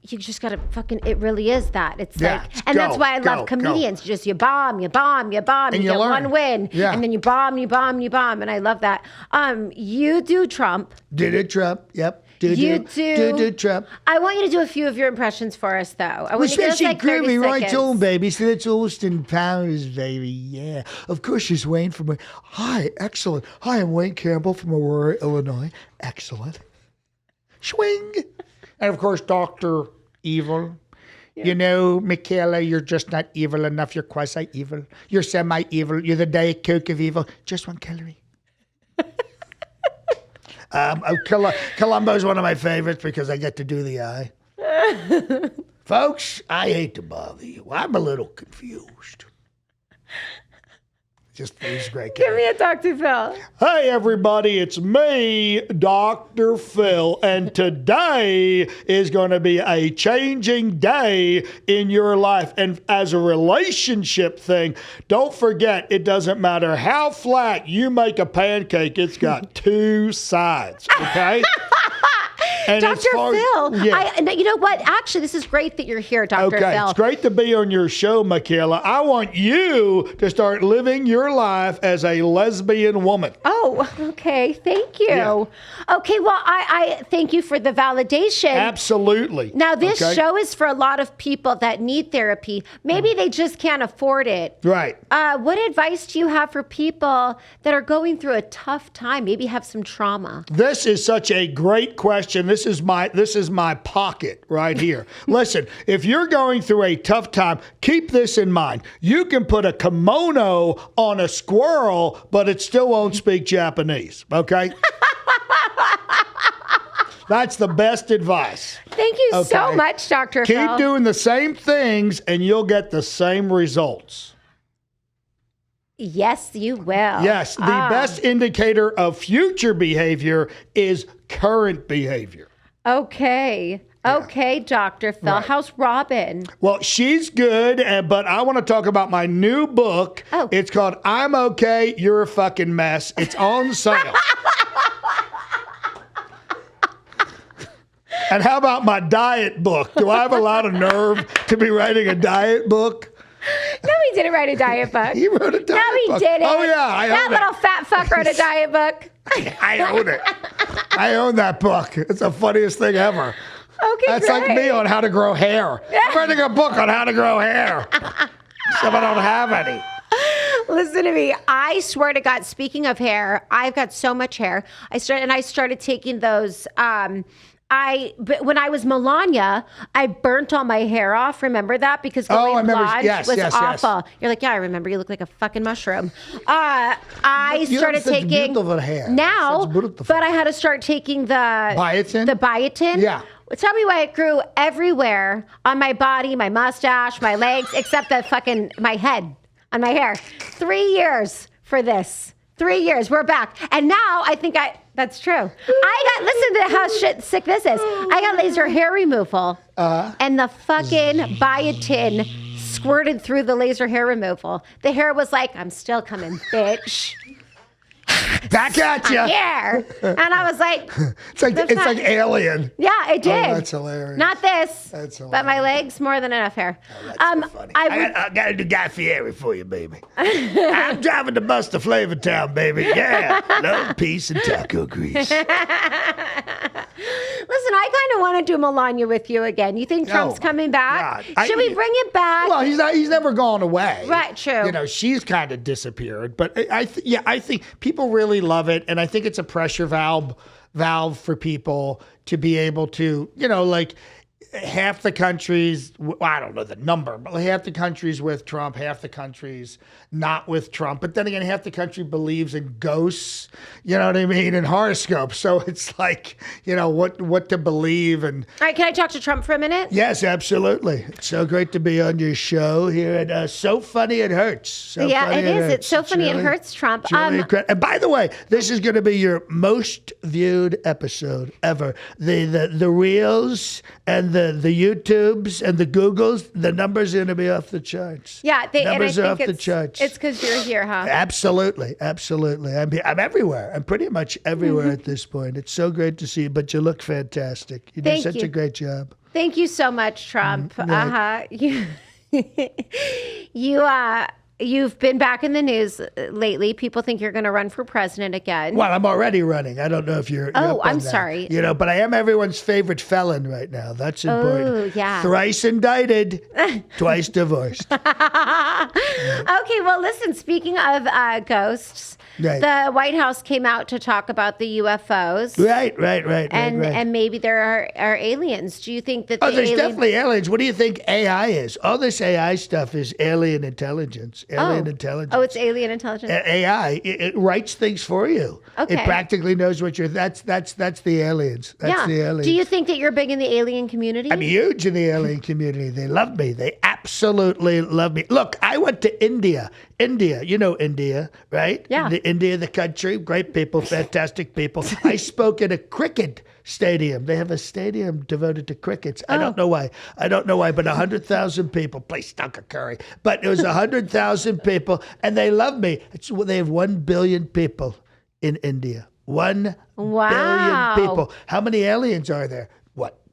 you just gotta it really is that. It's that's why I love comedians. Just you bomb, you get learn. one win, and then you bomb, and I love that. You do Trump. Did it Trump? Yep. Do Trump. I want you to do a few of your impressions for us, though. I want you to give us like 30 me right seconds. on, baby. So that's Austin Powers, baby. Yeah. Of course, she's Wayne from... Hi, excellent. Hi, I'm Wayne Campbell from Aurora, Illinois. Excellent. Swing. And, of course, Dr. Evil. Yeah. Michaela, you're just not evil enough. You're quasi-evil. You're semi-evil. You're the Diet Coke of evil. Just 1 calorie. Columbo's one of my favorites because I get to do the eye. Folks, I hate to bother you. I'm a little confused. He's a great guy. Give me a Dr. Phil. Hey, everybody, it's me, Dr. Phil, and today is going to be a changing day in your life. And as a relationship thing, don't forget, it doesn't matter how flat you make a pancake, it's got 2 sides, okay? And Dr. Phil, yeah. You know what? Actually, this is great that you're here, Dr. Okay, Phil. it's great to be on your show, Michaela. I want you to start living your life as a lesbian woman. Oh, okay. Thank you. Yeah. Okay, well, I thank you for the validation. Absolutely. Now, this show is for a lot of people that need therapy. Maybe they just can't afford it. Right. What advice do you have for people that are going through a tough time, maybe have some trauma? This is such a great question. This This is my pocket right here. Listen, if you're going through a tough time, keep this in mind. You can put a kimono on a squirrel, but it still won't speak Japanese. Okay. That's the best advice. Thank you so much, Dr. Phil. Keep doing the same things and you'll get the same results. Yes, you will. Yes, the best indicator of future behavior is current behavior. Okay. Okay, Dr. Phil. Right. How's Robin? Well, she's good, but I want to talk about my new book. Oh. It's called I'm Okay, You're a Fucking Mess. It's on sale. And how about my diet book? Do I have a lot of nerve to be writing a diet book? No, he didn't write a diet book. He wrote a diet book. No, he didn't. Oh, yeah, I own that it. little fat fuck wrote a diet book. I own it. I own that book. It's the funniest thing ever. Okay, That's great. like me on how to grow hair. I'm writing a book on how to grow hair. Except I don't have any. Listen to me. I swear to God, speaking of hair, I've got so much hair. I started taking those but when I was Melania, I burnt all my hair off. Remember that? Because going blonde was awful. You're like, yeah, I remember. You look like a fucking mushroom. I started taking beautiful hair. now, but I had to start taking the biotin. The biotin. Yeah. Tell me why it grew everywhere on my body, my mustache, my legs, except the fucking my head on my hair. 3 years for this. 3 years. We're back, and now I think that's true. Listen to how sick this is. I got laser hair removal, and the fucking biotin squirted through the laser hair removal. The hair was like, I'm still coming, bitch. Back at you. Yeah. And I was like, it's like Alien. Yeah, it did. Oh, that's hilarious. Not this. That's hilarious. But my legs, more than enough hair. So funny. I got a new Guy Fieri for you, baby. I'm driving to Buster Flavortown, baby. Yeah. Love, peace, and taco grease. Listen, I kind of want to do Melania with you again. You think Trump's coming back? God. Should we bring it back? Well, he's never gone away. Right, true. You know, she's kind of disappeared. But I think people really love it. And I think it's a pressure valve for people to be able to, like half the countries, I don't know the number, but half the countries with Trump, half the countries not with Trump. But then again, half the country believes in ghosts, you know what I mean, and horoscopes. So it's like, what to believe. And all right, can I talk to Trump for a minute? yes, absolutely. It's so great to be on your show here at So Funny It Hurts. Yeah, it is. It's so funny it hurts, Trump. And by the way, this is going to be your most viewed episode ever. The reels and the YouTubes and the Googles, the numbers are going to be off the charts. Yeah, numbers are off the charts. It's because you're here, huh? Absolutely. I'm everywhere. I'm pretty much everywhere at this point. It's so great to see you, but you look fantastic. You do such a great job. Thank you so much, Trump. You've been back in the news lately. People think you're going to run for president again. Well, I'm already running. I don't know if you're. Oh, I'm that. sorry. But I am everyone's favorite felon right now. That's important. Oh, yeah. Thrice indicted, twice divorced. Okay, well, listen, speaking of ghosts, right. The White House came out to talk about the UFOs. Right. And maybe there are aliens. Do you think that there's definitely aliens. What do you think AI is? All this AI stuff is alien intelligence. Intelligence. Oh, it's alien intelligence. AI. It writes things for you. Okay. It practically knows what you're. That's the aliens. That's the aliens. Do you think that you're big in the alien community? I'm huge in the alien community. They love me. They absolutely love me. Look, I went to India. India, India, right? Yeah. India, the country, great people, fantastic people. I spoke at a cricket stadium. They have a stadium devoted to crickets. I don't know why, but 100,000 people. Place stunk of curry. But it was 100,000 people, and they love me. They have 1 billion people in India. 1 billion people. How many aliens are there?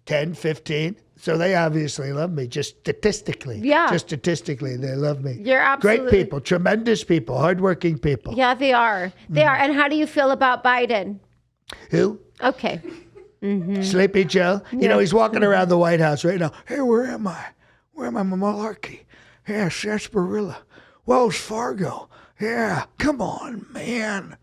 10, 15? So they obviously love me, just statistically. Yeah. Just statistically, they love me. You're absolutely... Great people, tremendous people, hardworking people. Yeah, they are. They are. And how do you feel about Biden? Who? Okay. Mm-hmm. Sleepy Joe? Yeah. He's walking around the White House right now. Hey, where am I? Where am I, Malarkey? Yeah, Sarsaparilla. Wells Fargo. Yeah, come on, man.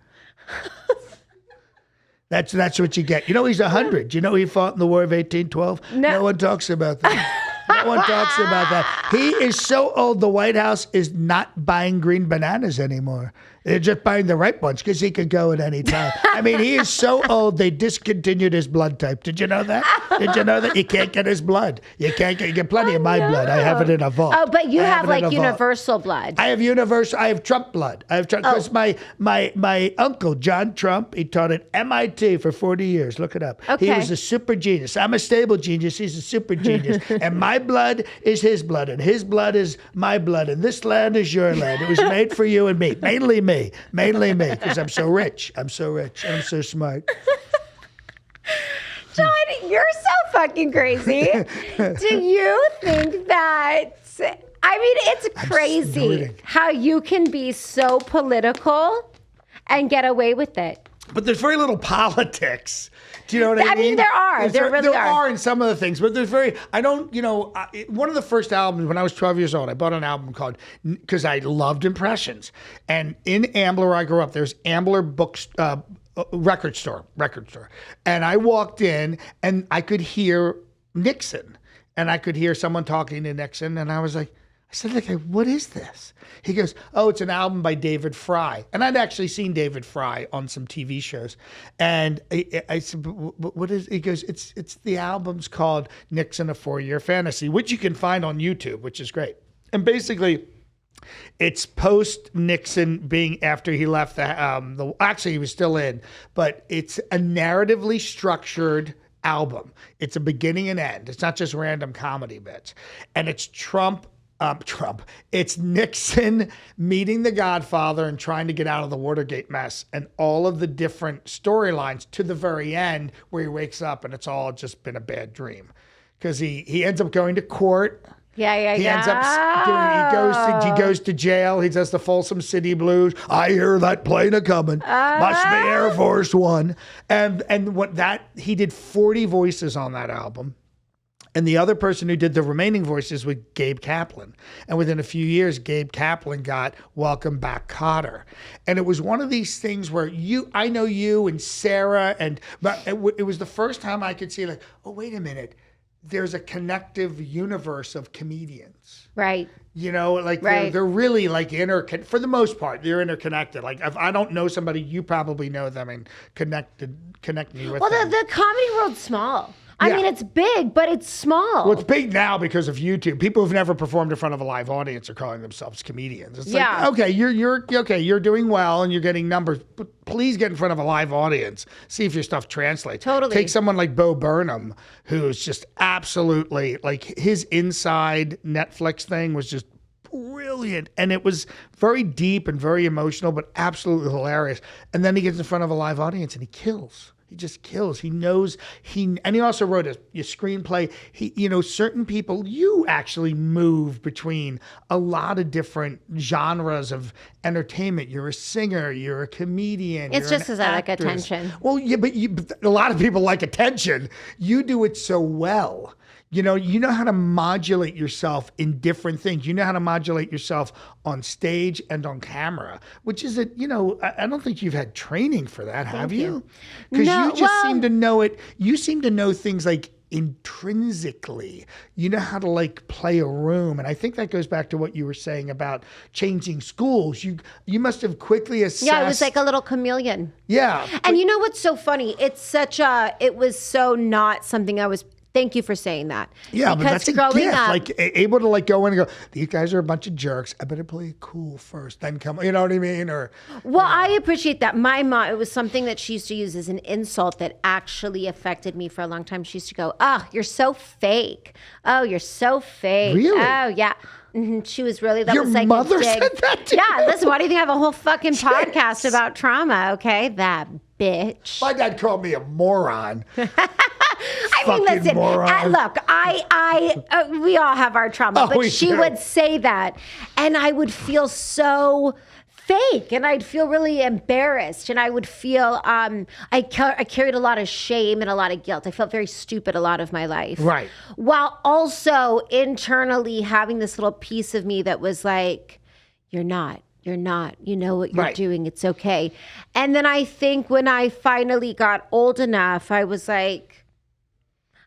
That's what you get. You know, he's 100. You know, he fought in the War of 1812. No one talks about that. No one talks about that. He is so old, the White House is not buying green bananas anymore. They're just buying the ripe ones because he could go at any time. I mean, he is so old, they discontinued his blood type. Did you know that? Did you know that? You can't get his blood. You get plenty of my blood. I have it in a vault. Oh, but you have like universal blood. I have Trump blood. I have Trump because my uncle, John Trump, he taught at MIT for 40 years. Look it up. Okay. He was a super genius. I'm a stable genius. He's a super genius. And my blood is his blood, and his blood is my blood, and this land is your land. It was made for you and me, mainly me, because I'm so rich. I'm so rich. I'm so smart. John, you're so fucking crazy. Do you think that? I mean, it's crazy how you can be so political and get away with it. But there's very little politics. Do you know what I mean? I mean, there are. There really are in some of the things, but there's one of the first albums when I was 12 years old, I bought an album called, because I loved impressions. And in Ambler, where I grew up, there's Ambler Books, record store. And I walked in and I could hear Nixon, and I could hear someone talking to Nixon, and I said, what is this? He goes, oh, it's an album by David Fry. And I'd actually seen David Fry on some TV shows. And I said, what is, he goes, it's the album's called Nixon, A 4-Year Fantasy, which you can find on YouTube, which is great. And basically, it's post-Nixon being after he left actually he was still in, but it's a narratively structured album. It's a beginning and end. It's not just random comedy bits. And it's it's Nixon meeting the Godfather and trying to get out of the Watergate mess, and all of the different storylines to the very end where he wakes up and it's all just been a bad dream. Because he ends up going to court. He ends up he goes to jail. He does the Folsom City Blues. I hear that plane a coming. Must be Air Force One. And he did 40 voices on that album. And the other person who did the remaining voices was Gabe Kaplan. And within a few years, Gabe Kaplan got Welcome Back, Kotter. And it was one of these things where I know you and Sarah, but it was the first time I could see like, oh, wait a minute. There's a connective universe of comedians. Right. You know, like they're really like for the most part, they're interconnected. Like if I don't know somebody, you probably know them and connect me with them. Well, the comedy world's small. I mean, it's big, but it's small. Well, it's big now because of YouTube. People who've never performed in front of a live audience are calling themselves comedians. It's like, okay, you're doing well and you're getting numbers, but please get in front of a live audience. See if your stuff translates. Totally. Take someone like Bo Burnham, who's just absolutely like his Inside Netflix thing was just brilliant, and it was very deep and very emotional, but absolutely hilarious. And then he gets in front of a live audience and he kills. He just kills. He knows and he also wrote a screenplay. Certain people, you actually move between a lot of different genres of entertainment. You're a singer, you're a comedian. It's just because I like attention. Well, yeah, but a lot of people like attention. You do it so well. You know how to modulate yourself in different things. You know how to modulate yourself on stage and on camera, which is I don't think you've had training for that, have you? Because you just seem to know it. You seem to know things like intrinsically. You know how to like play a room. And I think that goes back to what you were saying about changing schools. You must have quickly assessed. Yeah, it was like a little chameleon. Yeah. And you know what's so funny? It was so not something I was. Thank you for saying that. Yeah, because but that's a gift. Like able to like go in and go, these guys are a bunch of jerks. I better play it cool first, then come. You know what I mean? I appreciate that. My mom, it was something that she used to use as an insult that actually affected me for a long time. She used to go, "Oh, you're so fake. Oh, you're so fake. Really? Oh, yeah." Mm-hmm. She was really Your was like mother said that to Yeah, you? Listen, why do you think I have a whole fucking podcast about trauma? Okay, that bitch. My dad called me a moron. I mean, listen, look, we all have our trauma, but she would say that, and I would feel so fake, and I'd feel really embarrassed, and I would feel, I carried a lot of shame and a lot of guilt. I felt very stupid a lot of my life. Right. While also internally having this little piece of me that was like, you're not. you're not. You know what you're Right. doing. It's okay. And then I think when I finally got old enough, I was like,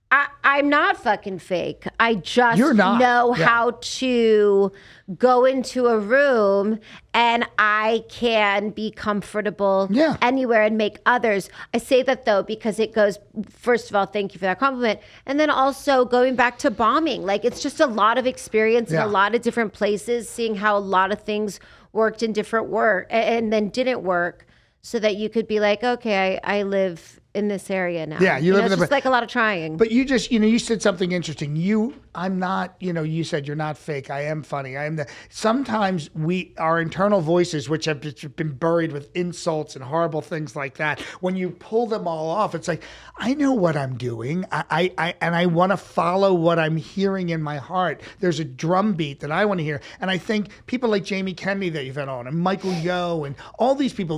I'm not fucking fake. I just You're not. know Yeah. how to go into a room and I can be comfortable Yeah. anywhere and make others. I say that though because it goes, first of all, thank you for that compliment. And then also going back to bombing. Like it's just a lot of experience in Yeah. a lot of different places, seeing how a lot of things worked in different work and then didn't work so that you could be like, okay, I live in this area now. Yeah, you live in it's the- just like a lot of trying. But you just, you said something interesting. I'm not, you said you're not fake. I am funny. I am sometimes our internal voices, which have just been buried with insults and horrible things like that, when you pull them all off, it's like, I know what I'm doing. And I want to follow what I'm hearing in my heart. There's a drum beat that I want to hear. And I think people like Jamie Kennedy that you've had on and Michael Yo and all these people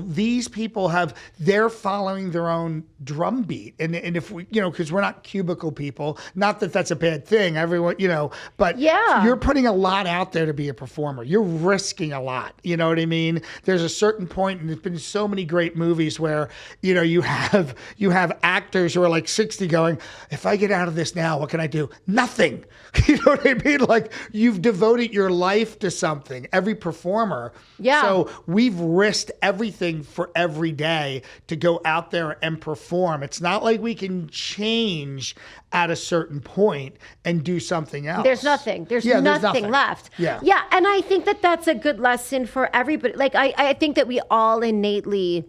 they're following their own drum beat. And if we, because we're not cubicle people, not that that's a bad thing, everyone, but Yeah. you're putting a lot out there to be a performer. You're risking a lot. You know what I mean? There's a certain point, and there's been so many great movies where, you have actors who are like 60 going, if I get out of this now, what can I do? Nothing. You know what I mean? Like you've devoted your life to something, every performer. Yeah. So we've risked everything for every day to go out there and perform. It's not like we can change at a certain point and do something else. There's nothing. There's Yeah, nothing left. Yeah. Yeah. And I think that that's a good lesson for everybody. Like, I think that we all innately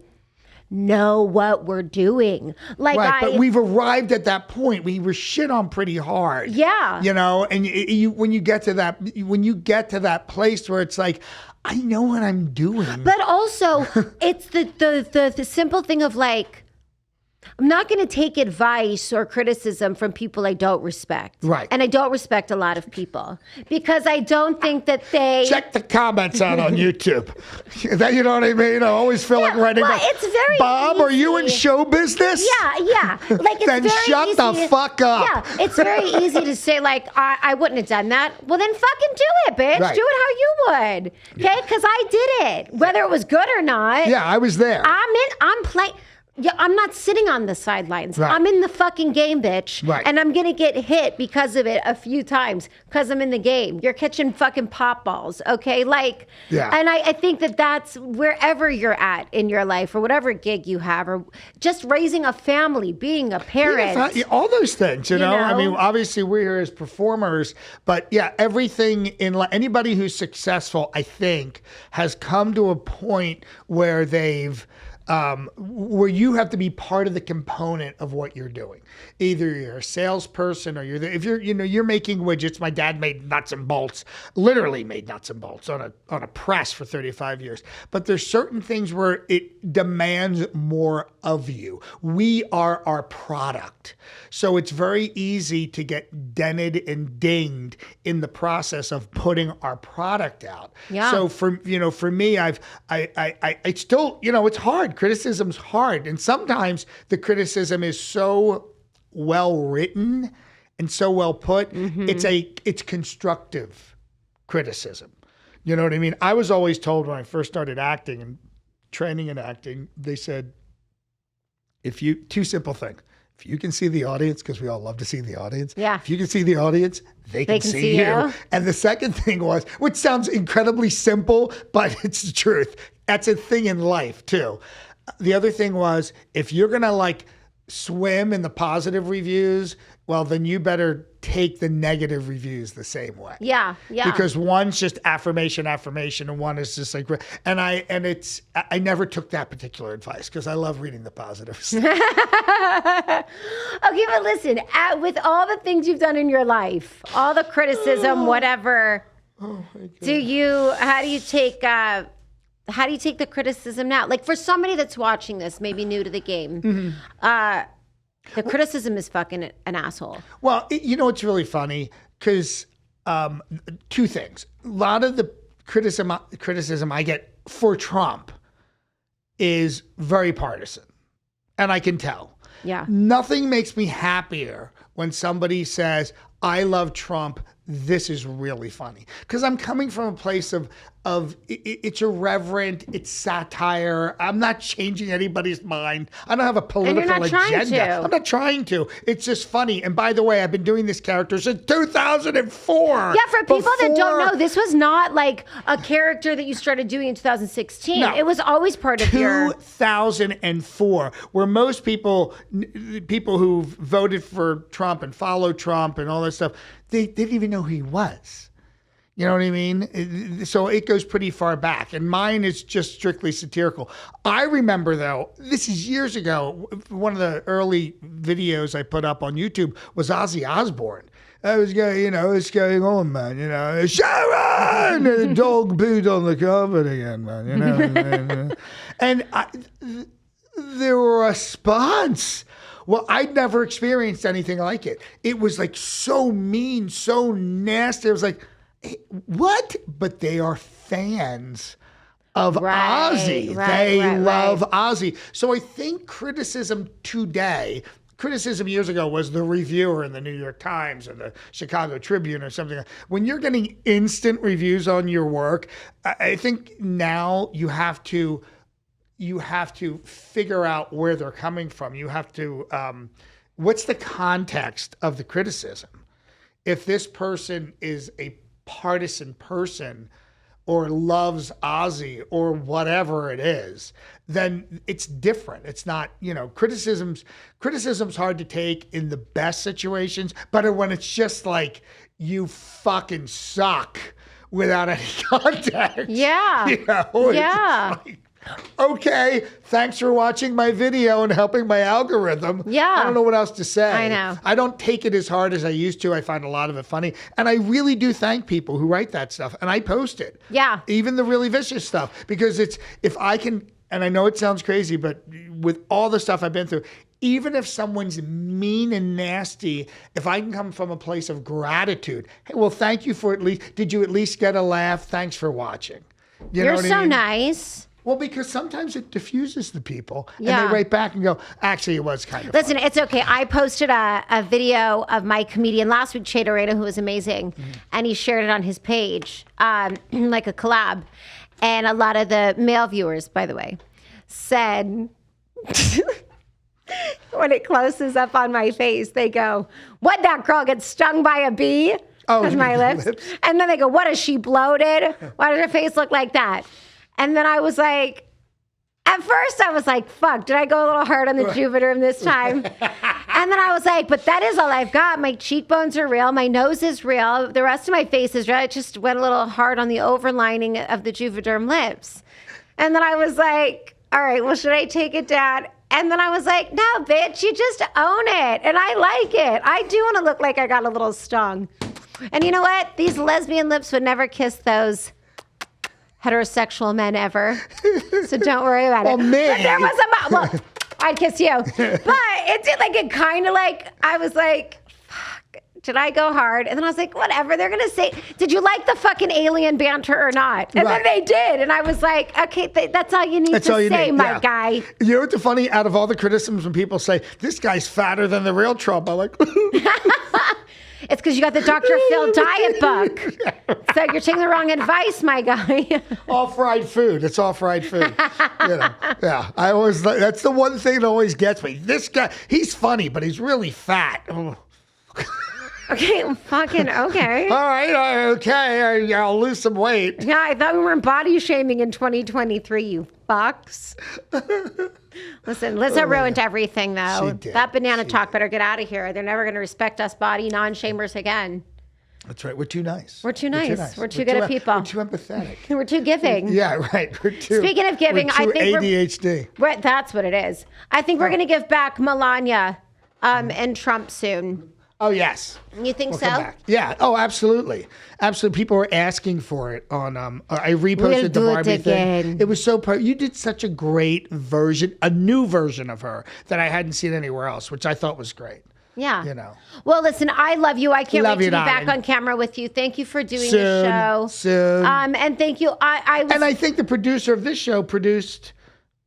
know what we're doing. Like, Right, but we've arrived at that point. We were shit on pretty hard. Yeah. And when you get to that place where it's like, I know what I'm doing. But also, it's the simple thing of like, I'm not going to take advice or criticism from people I don't respect. Right. And I don't respect a lot of people because I don't think that they... Check the comments out on YouTube. That, you know what I mean? I always feel like writing well, back, it's very Bob, are you in easy. show business? Yeah. Like it's Then very shut easy. the fuck up. Yeah, it's very easy to say like I wouldn't have done that. Well, then fucking do it, bitch. Right. Do it how you would. Okay? Because I did it, whether it was good or not. Yeah, I was there. I'm playing. Yeah, I'm not sitting on the sidelines. Right. I'm in the fucking game, bitch. Right. And I'm gonna get hit because of it a few times because I'm in the game. You're catching fucking pop balls, okay? Like, Yeah. And I think that that's wherever you're at in your life or whatever gig you have or just raising a family, being a parent. Yeah, all those things, you know? I know? mean, obviously we're here as performers, but yeah, everything in anybody who's successful, I think, has come to a point where where you have to be part of the component of what you're doing. Either you're a salesperson or if you're making widgets. My dad made nuts and bolts, literally made nuts and bolts on a press for 35 years. But there's certain things where it demands more of you. We are our product. So it's very easy to get dented and dinged in the process of putting our product out. Yeah. So for me, I still, it's hard. Criticism's hard. And sometimes the criticism is so well written and so well put. Mm-hmm. It's constructive criticism. You know what I mean? I was always told when I first started acting and training in acting, they said, two simple things. If you can see the audience, because we all love to see the audience. Yeah. If you can see the audience, they can see you. And the second thing was, which sounds incredibly simple, but it's the truth. That's a thing in life too. The other thing was, if you're going to like swim in the positive reviews, well, then you better take the negative reviews the same way. Yeah. Because one's just affirmation, and one is just like, I never took that particular advice because I love reading the positives. Okay, but listen, with all the things you've done in your life, all the criticism, whatever, how do you take the criticism now? Like for somebody that's watching this, maybe new to the game, the criticism is fucking an asshole. Well, it's really funny because two things. A lot of the criticism I get for Trump is very partisan, and I can tell. Yeah. Nothing makes me happier when somebody says, I love Trump, this is really funny. Because I'm coming from a place of it's irreverent, it's satire. I'm not changing anybody's mind. I don't have a political not trying agenda. to. I'm not trying to. It's just funny. And by the way, I've been doing this character since 2004. Yeah, for people that don't know, this was not like a character that you started doing in 2016. No. It was always part of your... 2004, where most people who voted for Trump and followed Trump and all that stuff, they didn't even know who he was. You know what I mean? So it goes pretty far back. And mine is just strictly satirical. I remember, though, this is years ago, one of the early videos I put up on YouTube was Ozzy Osbourne. I was going, what's going on, man? Sharon! The dog pooed on the carpet again, man. And the response... Well, I'd never experienced anything like it. It was like so mean, so nasty. I was like, hey, what? But they are fans of Ozzy. They love Ozzy. So I think criticism years ago was the reviewer in the New York Times or the Chicago Tribune or something. When you're getting instant reviews on your work, I think now you have to figure out where they're coming from. You have to, what's the context of the criticism? If this person is a partisan person or loves Ozzy or whatever it is, then it's different. It's not, criticism's hard to take in the best situations, but when it's just like, you fucking suck without any context. Yeah. Yeah. It's like, okay, thanks for watching my video and helping my algorithm. Yeah. I don't know what else to say. I know. I don't take it as hard as I used to. I find a lot of it funny. And I really do thank people who write that stuff. And I post it. Yeah. Even the really vicious stuff. Because if I can, and I know it sounds crazy, but with all the stuff I've been through, even if someone's mean and nasty, if I can come from a place of gratitude, hey, well, thank you for did you at least get a laugh? Thanks for watching. You're so nice. Well, because sometimes it diffuses the people and Yeah. they write back and go, actually, it was kind of Listen, funny. it's okay. I posted a video of my comedian last week, Che Dorena, who was amazing. And he shared it on his page, like a collab. And a lot of the male viewers, by the way, said, when it closes up on my face, they go, "What'd that girl get stung by a bee?" Oh, With my lips. And then they go, "What, is she bloated? Why does her face look like that?" And then I was like, at first I was like, fuck, did I go a little hard on the Juvederm this time? And then I was like, but that is all I've got. My cheekbones are real. My nose is real. The rest of my face is real. I just went a little hard on the overlining of the Juvederm lips. And then I was like, all right, well, should I take it down? And then I was like, no, bitch, you just own it. And I like it. I do want to look like I got a little stung. And you know what? These lesbian lips would never kiss those heterosexual men ever. So don't worry about it. Well, me. But there was well, I'd kiss you. But it kind of like, I was like, fuck, did I go hard? And then I was like, whatever. They're going to say, did you like the fucking alien banter or not? And then they did. And I was like, okay, that's all you need to say, my guy. You know what's funny? Out of all the criticisms when people say, this guy's fatter than the real Trump, I'm like, it's because you got the Dr. Phil diet book. So you're taking the wrong advice, my guy. all fried food. It's all fried food. Yeah. I always, that's the one thing that always gets me. This guy, he's funny, but he's really fat. Okay, fucking okay. All right, okay, I'll lose some weight. Yeah, I thought we weren't body shaming in 2023, you fucks. Listen, Lizzo ruined everything, though. She did. That banana talk better get out of here. They're never going to respect us body non-shamers again. That's right. We're too nice. We're too nice. We're too good at people. We're too empathetic. We're too giving. Yeah, right. We're too. Speaking of giving, we're too I think ADHD. that's what it is. I think we're going to give back Melania and Trump soon. Oh, yes. You think We'll so? come back. Yeah. Oh, absolutely. Absolutely. People were asking for it on, I reposted the Barbie thing. It was so, you did such a great version, a new version of her that I hadn't seen anywhere else, which I thought was great. Yeah. You know. Well, listen, I love you. I can't Love wait to you, be back darling. on camera with you. Thank you for doing the show. Soon. And thank you. And I think the producer of this show produced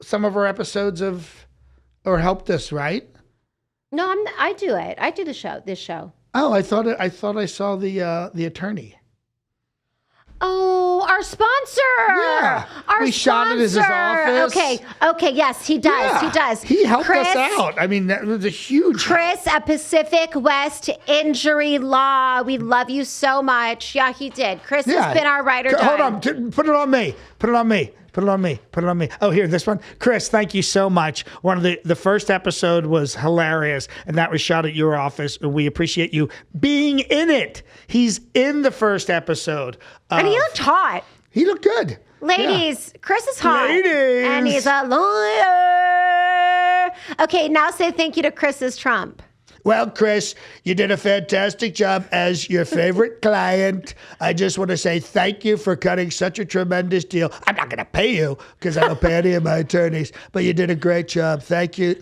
some of our episodes or helped us, right? No, I do it. I do the show. This show. Oh, I thought I saw the attorney. Oh, our sponsor. Yeah. Our We shot it as his office. Okay, yes, he does. Yeah. He does. He helped Chris, us out. I mean, that was a huge help. Chris at Pacific West Injury Law. We love you so much. Yeah, he did. Chris has been our ride or die. Hold on. Put it on me. Put it on me. Put it on me. Put it on me. Oh, here, this one. Chris, thank you so much. One of the first episode was hilarious, and that was shot at your office. We appreciate you being in it. He's in the first episode. And he looked hot. He looked good. Ladies, Yeah. Chris is hot. Ladies. And he's a lawyer. Okay, now say thank you to Chris's Trump. Well, Chris, you did a fantastic job as your favorite client. I just want to say thank you for cutting such a tremendous deal. I'm not going to pay you because I don't pay any of my attorneys, but you did a great job. Thank you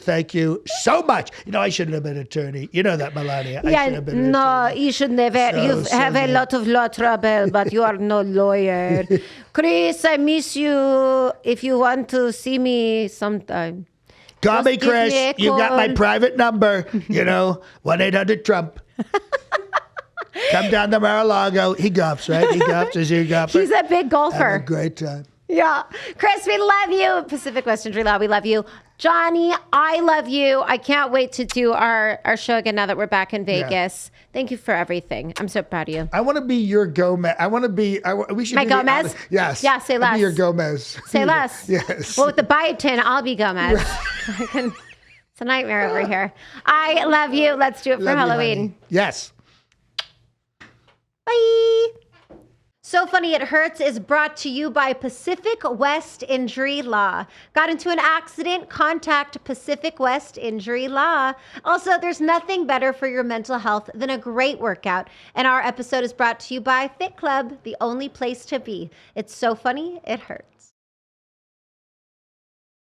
so much. You know, I shouldn't have been an attorney. You know that, Melania. I should have been an attorney. You should never. You have a lot of law trouble, but you are no lawyer. Chris, I miss you. If you want to see me sometime. Call me, Just give Chris. me a You got my call. private number, 1-800-TRUMP. Come down to Mar-a-Lago. He golfs, right? He golfs. Is he a golfer? He's a big Have a golfer. great time. Yeah. Chris, we love you. Pacific West Injury Law, we love you. Johnny, I love you. I can't wait to do our show again now that we're back in Vegas. Thank you for everything. I'm so proud of you. I want to be your Gomez. I want to be. We should My be the- Gomez? yes. Yeah, say I'll less. be your Gomez. Say less. Yes. Well, with the biotin, I'll be Gomez. It's a nightmare over here. I love you. Let's do it for Love you, Halloween. honey. Yes. Bye. So Funny It Hurts is brought to you by Pacific West Injury Law. Got into an accident? Contact Pacific West Injury Law. Also, there's nothing better for your mental health than a great workout. And our episode is brought to you by Fit Club, the only place to be. It's so funny, it hurts.